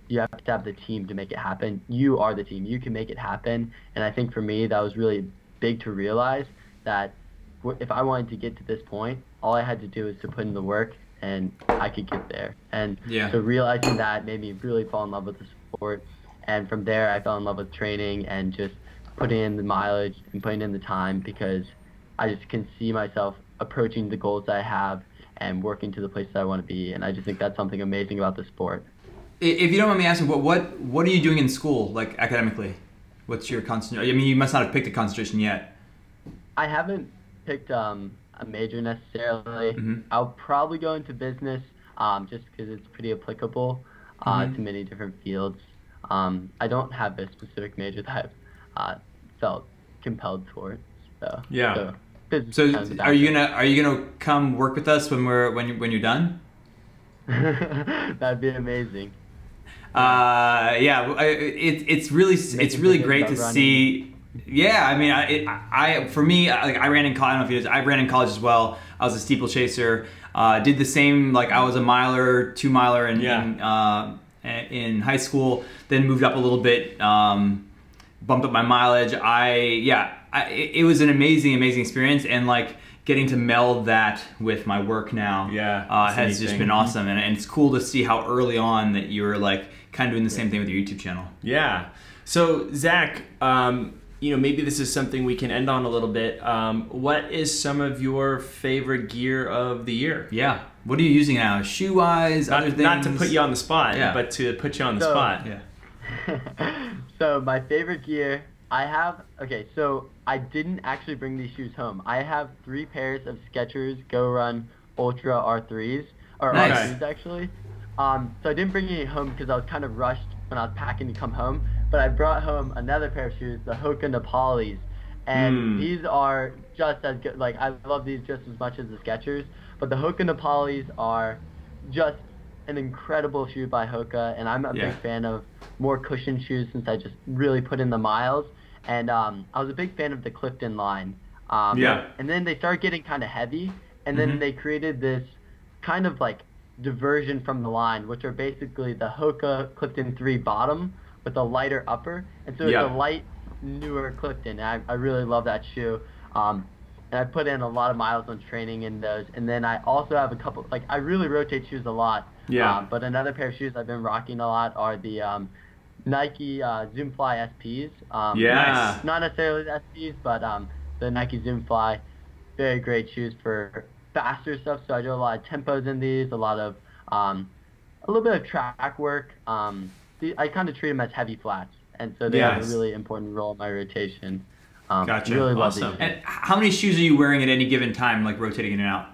you have to have the team to make it happen. You are the team. You can make it happen. And I think for me, that was really big to realize that if I wanted to get to this point, all I had to do was to put in the work, and I could get there. And so realizing that made me really fall in love with the sport. And from there, I fell in love with training and just putting in the mileage and putting in the time, because I just can see myself approaching the goals that I have and working to the place that I want to be. And I just think that's something amazing about the sport. If you don't mind me asking, what are you doing in school, like academically? What's your concentration? I mean, you must not have picked a concentration yet. I haven't picked a major necessarily. I'll probably go into business just because it's pretty applicable to many different fields. I don't have a specific major that I've felt compelled towards. So are you gonna come work with us when you're done? That'd be amazing. It's really great to see. Yeah, I mean, for me, I ran in college. I don't know if you know, I ran in college as well. I was a steeplechaser. Did the same. Like I was a miler, 2 miler in high school. Then moved up a little bit. Bumped up my mileage. It was an amazing experience, and like getting to meld that with my work now has just been awesome, and it's cool to see how early on that you're like kind of doing the same thing with your YouTube channel. Yeah. So Zach, maybe this is something we can end on a little bit. What is some of your favorite gear of the year? Yeah. What are you using now? Shoe-wise, other things? Not to put you on the spot, but to put you on the spot. So my favorite gear Okay, so I didn't actually bring these shoes home. I have 3 pairs of Skechers Go Run Ultra R3s, or Nice. R2s actually. So I didn't bring any home because I was kind of rushed when I was packing to come home. But I brought home another pair of shoes, the Hoka Nepalis, and these are just as good. Like, I love these just as much as the Skechers, but the Hoka Nepalis are just an incredible shoe by Hoka, and I'm a big fan of more cushion shoes since I just really put in the miles. And I was a big fan of the Clifton line. And then they started getting kind of heavy, and then they created this kind of like diversion from the line, which are basically the Hoka Clifton 3 bottom with a lighter upper. And so it's a light, newer Clifton. I really love that shoe. And I put in a lot of miles on training in those. And then I also have a couple, like, I really rotate shoes a lot. But another pair of shoes I've been rocking a lot are the Nike Zoom Fly SPs. Nice. Not necessarily the SPs, but the Nike Zoom Fly. Very great shoes for faster stuff. So I do a lot of tempos in these, a lot of a little bit of track work. I kind of treat them as heavy flats, and so they have a really important role in my rotation. Gotcha. Really love Awesome. these. And how many shoes are you wearing at any given time, like rotating in and out?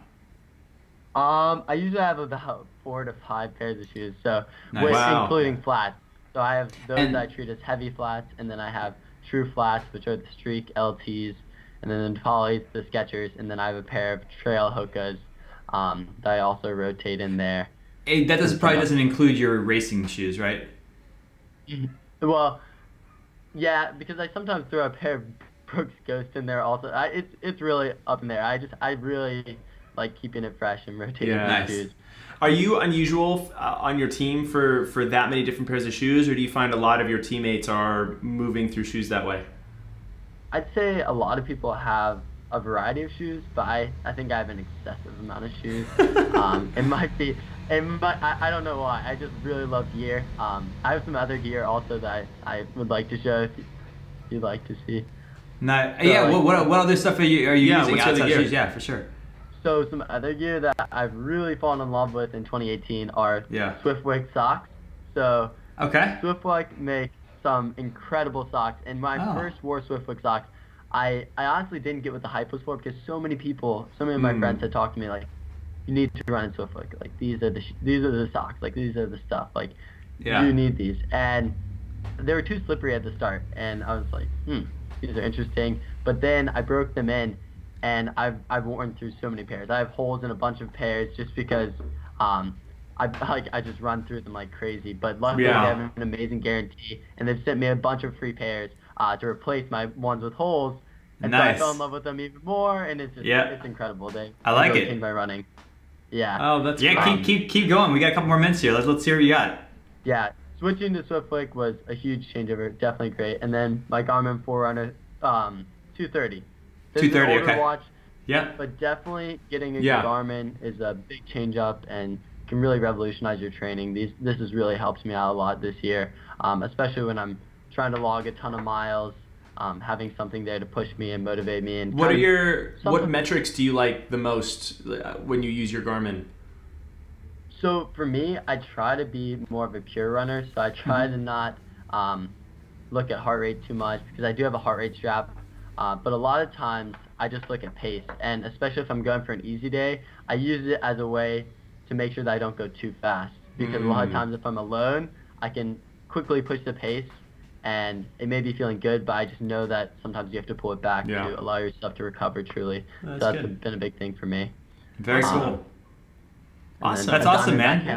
I usually have about 4 to 5 pairs of shoes, so Nice. including flats. So I have those that I treat as heavy flats, and then I have true flats, which are the Streak LTs, and then the Polys, the Skechers, and then I have a pair of Trail Hokas that I also rotate in there. That probably doesn't include your racing shoes, right? Well, yeah, because I sometimes throw a pair of Brooks Ghost in there also. It's really up in there. I really like keeping it fresh and rotating the shoes. Are you unusual on your team for that many different pairs of shoes, or do you find a lot of your teammates are moving through shoes that way? I'd say a lot of people have a variety of shoes, but I think I have an excessive amount of shoes. It might be, I don't know why. I just really love gear. I have some other gear also that I would like to show if you'd like to see. Nice. So yeah. Like, what other stuff are you using outside shoes? Yeah, for sure. So some other gear that I've really fallen in love with in 2018 are Swiftwick socks. So Swiftwick makes some incredible socks, and when I first wore Swiftwick socks, I honestly didn't get what the hype was for, because so many of my friends had talked to me like, you need to run in Swiftwick, like these are the socks, like these are the stuff, like you need these. And they were too slippery at the start, and I was like, these are interesting. But then I broke them in, and I've worn through so many pairs. I have holes in a bunch of pairs just because I just run through them like crazy. But luckily they have an amazing guarantee, and they've sent me a bunch of free pairs to replace my ones with holes. And so I fell in love with them even more, and it's just it's incredible. I like it. Changed my running. Yeah. Oh, that's keep going. We got a couple more minutes here. Let's hear what you got. Yeah. Switching to Swiftwick was a huge changeover. Definitely great. And then my Garmin Forerunner 230. This is an older watch, but definitely getting a Garmin is a big change up and can really revolutionize your training. This has really helped me out a lot this year, especially when I'm trying to log a ton of miles. Having something there to push me and motivate me. And what metrics do you like the most when you use your Garmin? So for me, I try to be more of a pure runner. So I try to not look at heart rate too much, because I do have a heart rate strap. But a lot of times I just look at pace, and especially if I'm going for an easy day, I use it as a way to make sure that I don't go too fast. Because a lot of times if I'm alone, I can quickly push the pace, and it may be feeling good, but I just know that sometimes you have to pull it back to allow yourself to recover truly. So that's been a big thing for me. Very cool. Awesome. That's awesome, man.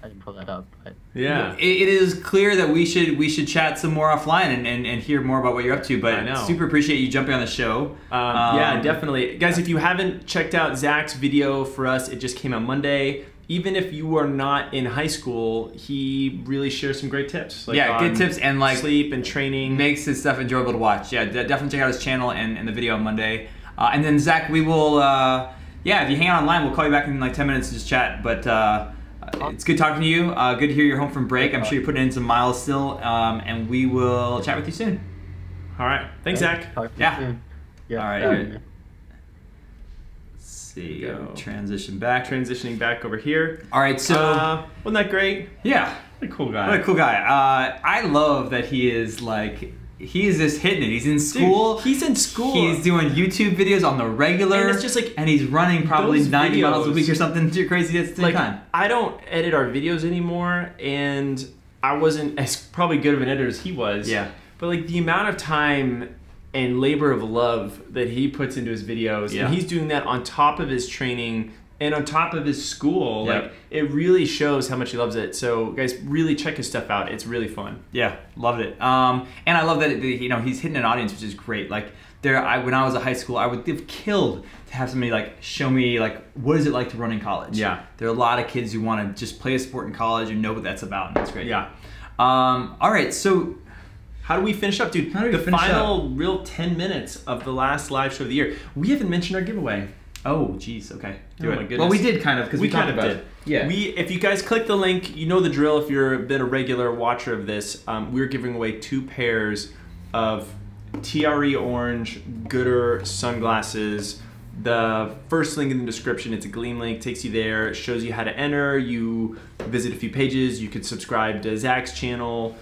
I didn't pull that up, but it is clear that we should chat some more offline and hear more about what you're up to. But super appreciate you jumping on the show. Yeah, definitely, guys. If you haven't checked out Zach's video for us, it just came out Monday. Even if you are not in high school, he really shares some great tips. Like good tips and like sleep and training. Makes his stuff enjoyable to watch. Yeah, definitely check out his channel and the video on Monday. And then Zach, we will, if you hang out online, we'll call you back in like 10 minutes to just chat. But it's good talking to you. Good to hear you're home from break. I'm sure you're putting in some miles still. And we will chat with you soon. All right. Thanks, Zach. Yeah. All right. Transitioning back over here. All right, so wasn't that great? Yeah, what a cool guy. What a cool guy. I love that he is like he is just hitting it. He's in school. Dude, he's in school. He's doing YouTube videos on the regular. And it's just like, and he's running probably 90 miles a week or something crazy at the same like, time. I don't edit our videos anymore, and I wasn't as probably good of an editor as he was. Yeah. But like the amount of time and labor of love that he puts into his videos, and he's doing that on top of his training and on top of his school, like it really shows how much he loves it. So guys, really check his stuff out. It's really fun. Yeah, loved it. And I love that he's hitting an audience, which is great. Like when I was in high school, I would have killed to have somebody like show me like what is it like to run in college. Yeah, there are a lot of kids who want to just play a sport in college and know what that's about, and that's great. Yeah. All right, so how do we finish up, dude? The final real 10 minutes of the last live show of the year. We haven't mentioned our giveaway. Oh, geez. Okay. Do it. Well, we did kind of because we talked about it. Yeah. If you guys click the link, you know the drill. If you've been a regular watcher of this, we're giving away 2 pairs of TRE orange Goodr sunglasses. The first link in the description, it's a Gleam link, takes you there. It shows you how to enter. You visit a few pages. You could subscribe to Zach's channel.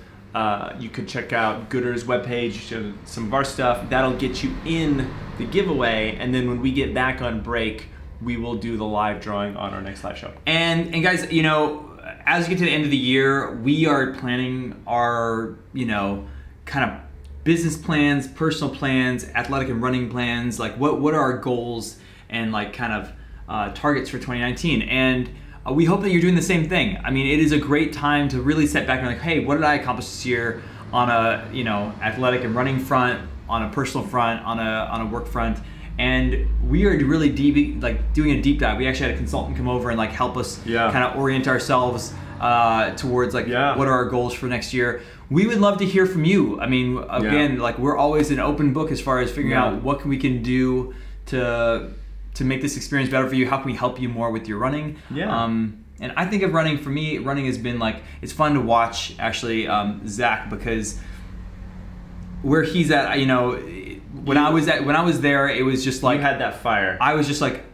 You could check out Goodr's webpage, show some of our stuff. That'll get you in the giveaway, and then when we get back on break, we will do the live drawing on our next live show. And guys, you know, as we get to the end of the year, we are planning our, you know, kind of business plans, personal plans, athletic and running plans. Like what are our goals and like kind of targets for 2019? And we hope that you're doing the same thing. I mean, it is a great time to really set back and like, hey, what did I accomplish this year on a, you know, athletic and running front, on a personal front, on a work front. And we are really doing a deep dive. We actually had a consultant come over and like help us kind of orient ourselves towards like what are our goals for next year. We would love to hear from you. I mean, again, like we're always an open book as far as figuring out what we can do to make this experience better for you. How can we help you more with your running? And I think of running, for me, running has been like, it's fun to watch actually Zach, because where he's at, you know, when I was there, it was just like, you had that fire. I was just like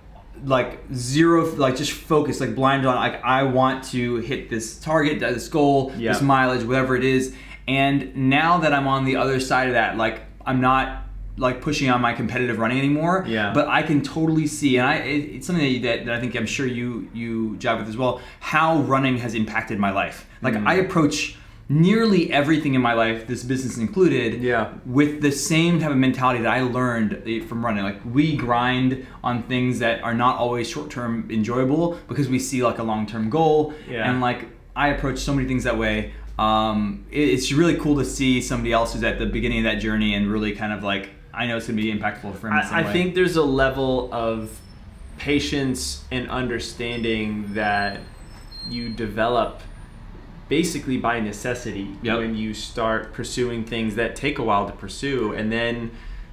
zero, like just focused, like blinded on, like I want to hit this target, this goal, this mileage, whatever it is. And now that I'm on the other side of that, like I'm not like pushing on my competitive running anymore, but I can totally see, and it's something that I think I'm sure you jive with as well, how running has impacted my life. Like I approach nearly everything in my life, this business included, with the same type of mentality that I learned from running. Like we grind on things that are not always short-term enjoyable because we see like a long-term goal, and like I approach so many things that way. It's really cool to see somebody else who's at the beginning of that journey and really kind of like, I know it's going to be impactful for him in some way. I think there's a level of patience and understanding that you develop basically by necessity when you start pursuing things that take a while to pursue, and then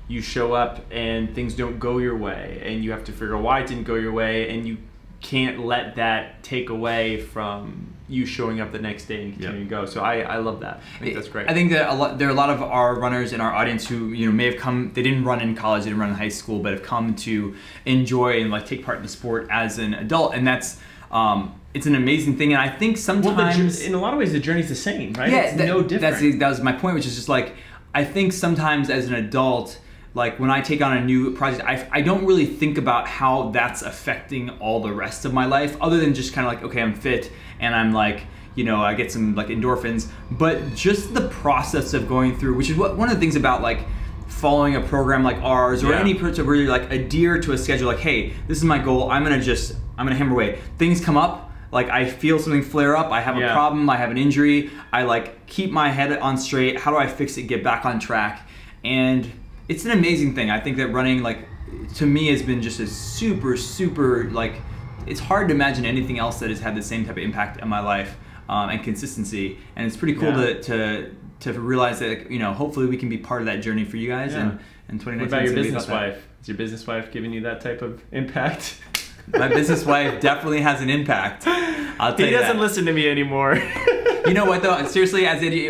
you show up and things don't go your way and you have to figure out why it didn't go your way, and you can't let that take away from you showing up the next day and continuing to go. So I love that. I think that's great. I think that there are a lot of our runners in our audience who, you know, may have come, they didn't run in college, they didn't run in high school, but have come to enjoy and like take part in the sport as an adult, and that's it's an amazing thing. And I think sometimes in a lot of ways the journey's the same, right? Yeah, it's no different. That was my point, which is just like, I think sometimes as an adult, like when I take on a new project, I don't really think about how that's affecting all the rest of my life, other than just kind of like, okay, I'm fit and I'm like, you know, I get some like endorphins, but just the process of going through, which is one of the things about like following a program like ours, or any person where you like adhere to a schedule, like, hey, this is my goal, I'm gonna hammer away. Things come up, like I feel something flare up, I have a problem, I have an injury, I like keep my head on straight, how do I fix it, get back on track? And it's an amazing thing. I think that running, like, to me has been just a super, like, it's hard to imagine anything else that has had the same type of impact on my life and consistency. And it's pretty cool to realize that, like, you know, hopefully we can be part of that journey for you guys. And 2019. What about your business wife? Is your business wife giving you that type of impact? My business wife definitely has an impact. I'll tell you that. He doesn't listen to me anymore. You know what though? Seriously,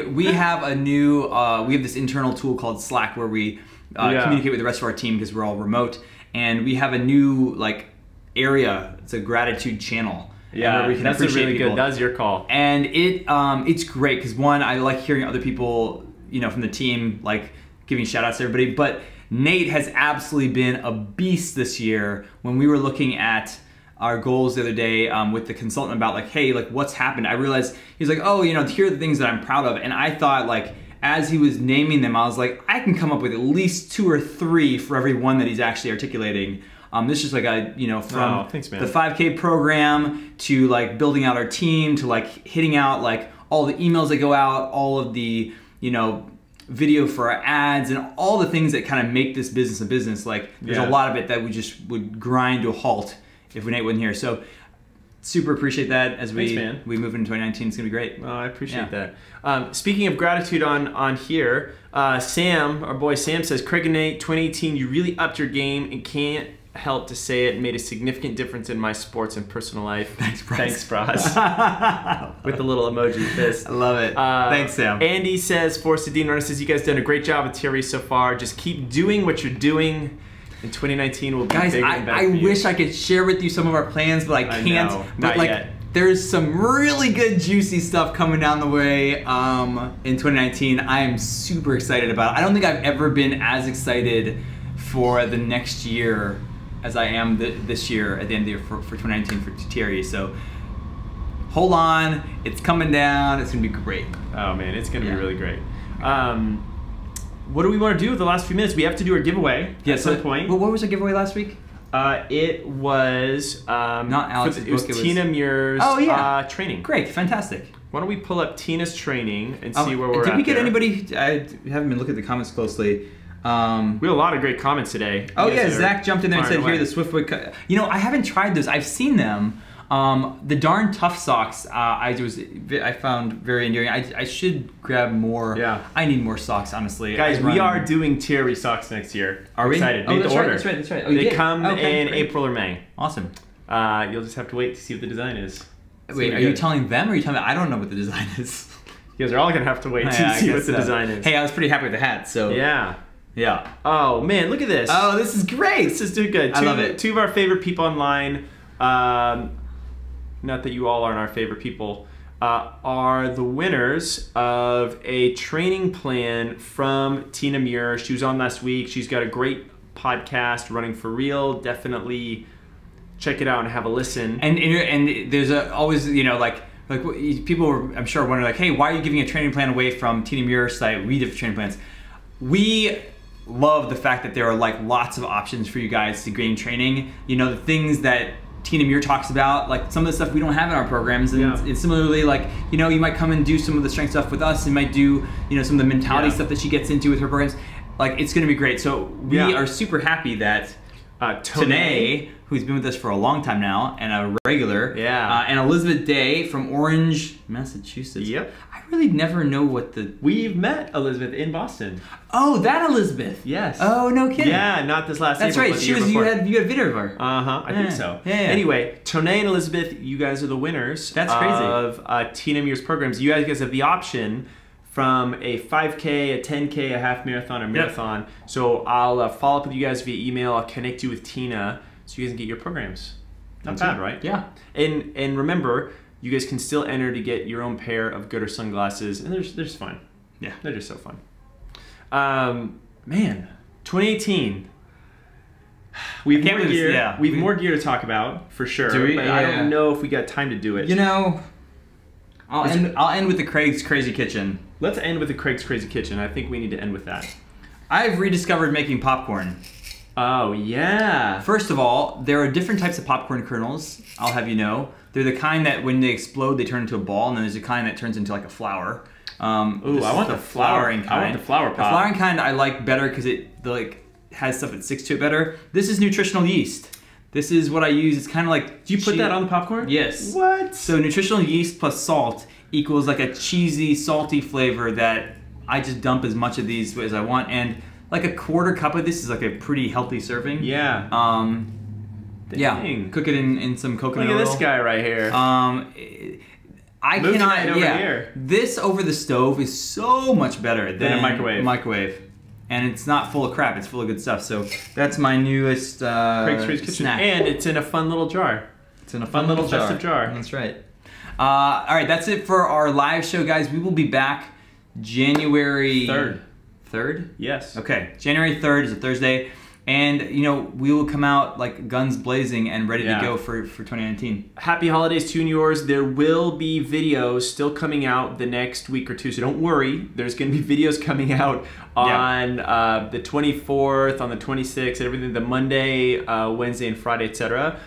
we have a new, we have this internal tool called Slack where we communicate with the rest of our team because we're all remote, and we have a new like area. It's a gratitude channel. Yeah, where we can that's appreciate really people. good. That's your call. And it's great because one, I like hearing other people you know, from the team, like giving shout outs to everybody. But Nate has absolutely been a beast this year. When we were looking at our goals the other day with the consultant about like, hey, like what's happened? I realized he's like, oh, you know, here are the things that I'm proud of. And I thought like, as he was naming them, I was like, I can come up with at least 2 or 3 for every one that he's actually articulating. This is like a, you know, from thanks, man. the 5K program to like building out our team to like hitting out like all the emails that go out, all of the, you know, video for our ads and all the things that kind of make this business a business. Like there's a lot of it that we just would grind to a halt if Nate wasn't here. So super appreciate that as we move into 2019. It's gonna be great. Oh, I appreciate that. Speaking of gratitude on here, Sam, our boy Sam says, Craig and Nate, 2018, you really upped your game and can't help to say it made a significant difference in my sports and personal life. Thanks, Bros. Thanks, Bros. With the little emoji fist. I love it. Thanks, Sam. Andy says, Forsadine Runner says, you guys done a great job with TRE so far. Just keep doing what you're doing. In 2019 will be bigger and better. I wish I could share with you some of our plans, but I can't. know, but not like, yet. there's some really good, juicy stuff coming down the way in 2019. I am super excited about it. I don't think I've ever been as excited for the next year as I am this year at the end of the year for 2019 for TRE. So hold on, it's coming down. It's gonna be great. Oh man, it's gonna be really great. What do we want to do with the last few minutes? We have to do our giveaway at some point. Well, what was our giveaway last week? It was not Alex's it was book. Tina Muir's training. Great, fantastic. Why don't we pull up Tina's training and see where we're at? Did we get there. anybody? I haven't been looking at the comments closely. We had a lot of great comments today. Oh yeah, Zach jumped in there and said, "Here, the Swiftwood." You know, I haven't tried those. I've seen them. The darn tough socks I found very endearing. I should grab more. Yeah. I need more socks, honestly. Guys, we are doing TRE socks next year. Are we? Excited. Oh, Made that's the order. right. That's right. Oh, they come in great. April or May. Awesome. You'll just have to wait to see what the design is. Wait, are you telling them or are you telling me? I don't know what the design is. You guys are all gonna have to wait to see what the design is. Hey, I was pretty happy with the hat, so. Yeah. Yeah. Oh man, look at this. Oh, this is great. This is doing good. I love it. 2 of our favorite people online, not that you all aren't our favorite people, are the winners of a training plan from Tina Muir. She was on last week. She's got a great podcast, Running for Real. Definitely check it out and have a listen. And there's always, you know, like people were, I'm sure, wondering like, hey, why are you giving a training plan away from Tina Muir's site? We do training plans. We love the fact that there are like lots of options for you guys to gain training. You know, the things that Tina Muir talks about, like some of the stuff we don't have in our programs, and similarly, like, you know, you might come and do some of the strength stuff with us, and might do, you know, some of the mentality stuff that she gets into with her programs. Like, it's going to be great. So we are super happy that Tanae, who's been with us for a long time now, and a regular, and Elizabeth Day from Orange, Massachusetts. Yep. I really never know what the... We've met Elizabeth in Boston. Oh, that Elizabeth. Yes. Oh, no kidding. Yeah, not this last That's April, right. She was. You had video of her. I think so. Yeah. Anyway, Tanae and Elizabeth, you guys are the winners. That's crazy. Of Tina Muir's programs. You guys have the option from a 5K, a 10K, a half marathon, or marathon. So I'll follow up with you guys via email. I'll connect you with Tina so you guys can get your programs. Not bad, right? Yeah. And remember, you guys can still enter to get your own pair of Goodr sunglasses, and they're just fun. Yeah, they're just so fun. Man, 2018. We've more gear. We've more gear to talk about for sure. Do we? But I don't know if we got time to do it. You know, I'll end with the Craig's Crazy Kitchen. Let's end with the Craig's Crazy Kitchen. I think we need to end with that. I've rediscovered making popcorn. Oh yeah. First of all, there are different types of popcorn kernels. I'll have you know. They're the kind that when they explode, they turn into a ball, and then there's a kind that turns into like a flour. Ooh, I want the flowering kind. I want the flour pop. The flowering kind I like better because it has stuff that sticks to it better. This is nutritional yeast. This is what I use. It's kind of like... Do you put that on the popcorn? Yes. What? So nutritional yeast plus salt equals like a cheesy, salty flavor that I just dump as much of these as I want. And like a quarter cup of this is like a pretty healthy serving. Yeah. Yeah. Cook it in some coconut oil. Look at this guy right here. I cannot. Here. This over the stove is so much better than a microwave. And it's not full of crap. It's full of good stuff. So that's my newest Craig's Crazy Kitchen snack. And it's in a fun little jar. It's in a fun little festive jar. That's right. All right, that's it for our live show, guys. We will be back January 3rd. 3rd? Yes. Okay, January 3rd is a Thursday. And, you know, we will come out like guns blazing and ready to go for 2019. Happy holidays to you and yours. There will be videos still coming out the next week or two, so don't worry. There's going to be videos coming out on the 24th, on the 26th, everything, the Monday, Wednesday, and Friday, etc.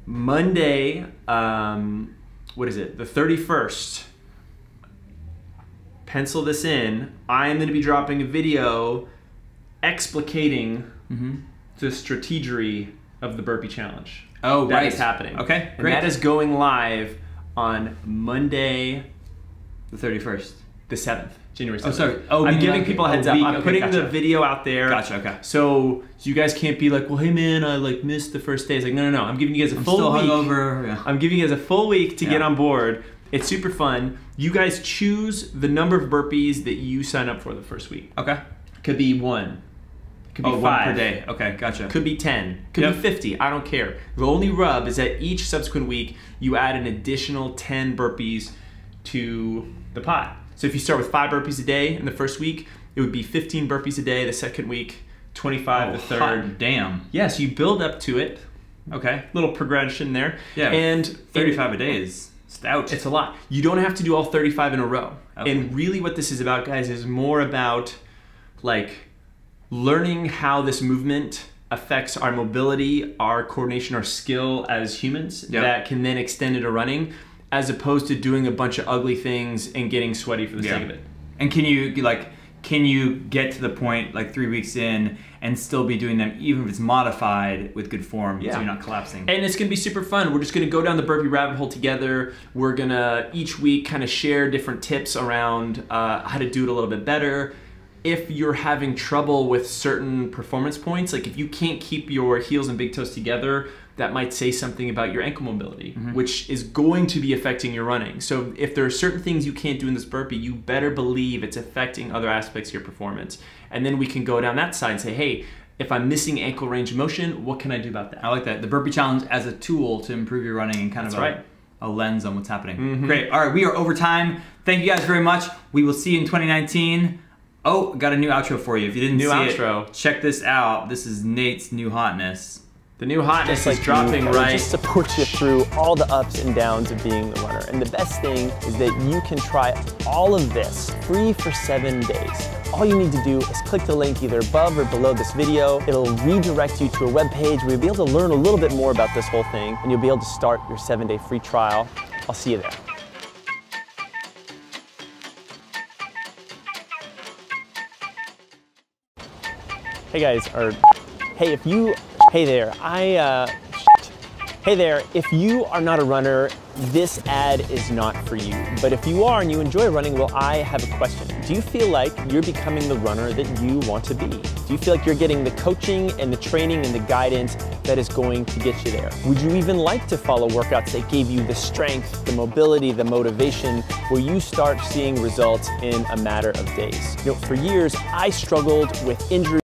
Monday, what is it? The 31st. Pencil this in. I'm going to be dropping a video explicating the strategery of the burpee challenge. Oh, that right. is happening. Okay, and great. that is going live on Monday, the 31st. the 7th, January 7th. Oh, sorry. Oh, I'm meaning giving like people a heads a up. week. I'm Okay, putting gotcha. the video out there. Gotcha, okay. So you guys can't be like, well, hey man, I like missed the first day. It's like, no. I'm giving you guys a full week. Hungover. Yeah. I'm giving you guys a full week to get on board. It's super fun. You guys choose the number of burpees that you sign up for the first week. Okay. Could be 1. Could be 5 1 per day. Okay, gotcha. Could be 10. Could be 50. I don't care. The only rub is that each subsequent week you add an additional 10 burpees to the pot. So if you start with 5 burpees a day in the first week, it would be 15 burpees a day the second week, 25 the third. Hot damn. Yes, you build up to it. Okay. Little progression there. Yeah. And 35 a day is stout. it's a lot. You don't have to do all 35 in a row. Okay. And really what this is about, guys, is more about like learning how this movement affects our mobility, our coordination, our skill as humans that can then extend into running, as opposed to doing a bunch of ugly things and getting sweaty for the sake of it. And can you get to the point like 3 weeks in and still be doing them even if it's modified with good form so you're not collapsing? And it's gonna be super fun. We're just gonna go down the burpee rabbit hole together. We're gonna each week kind of share different tips around how to do it a little bit better. If you're having trouble with certain performance points, like if you can't keep your heels and big toes together, that might say something about your ankle mobility, which is going to be affecting your running. So if there are certain things you can't do in this burpee, you better believe it's affecting other aspects of your performance. And then we can go down that side and say, hey, if I'm missing ankle range of motion, what can I do about that? I like that. The burpee challenge as a tool to improve your running and kind of a lens on what's happening. Great. All right, we are over time. Thank you guys very much. We will see you in 2019. Oh, got a new outro for you. If you didn't see it, check this out. This is Nate's new hotness. The new hotness is dropping right. Just support you through all the ups and downs of being a runner. And the best thing is that you can try all of this free for 7 days. All you need to do is click the link either above or below this video. It'll redirect you to a web page where you'll be able to learn a little bit more about this whole thing, and you'll be able to start your 7-day free trial. I'll see you there. Hey guys, hey there, hey there, if you are not a runner, this ad is not for you. But if you are and you enjoy running, well, I have a question. Do you feel like you're becoming the runner that you want to be? Do you feel like you're getting the coaching and the training and the guidance that is going to get you there? Would you even like to follow workouts that gave you the strength, the mobility, the motivation, where you start seeing results in a matter of days? You know, for years, I struggled with injury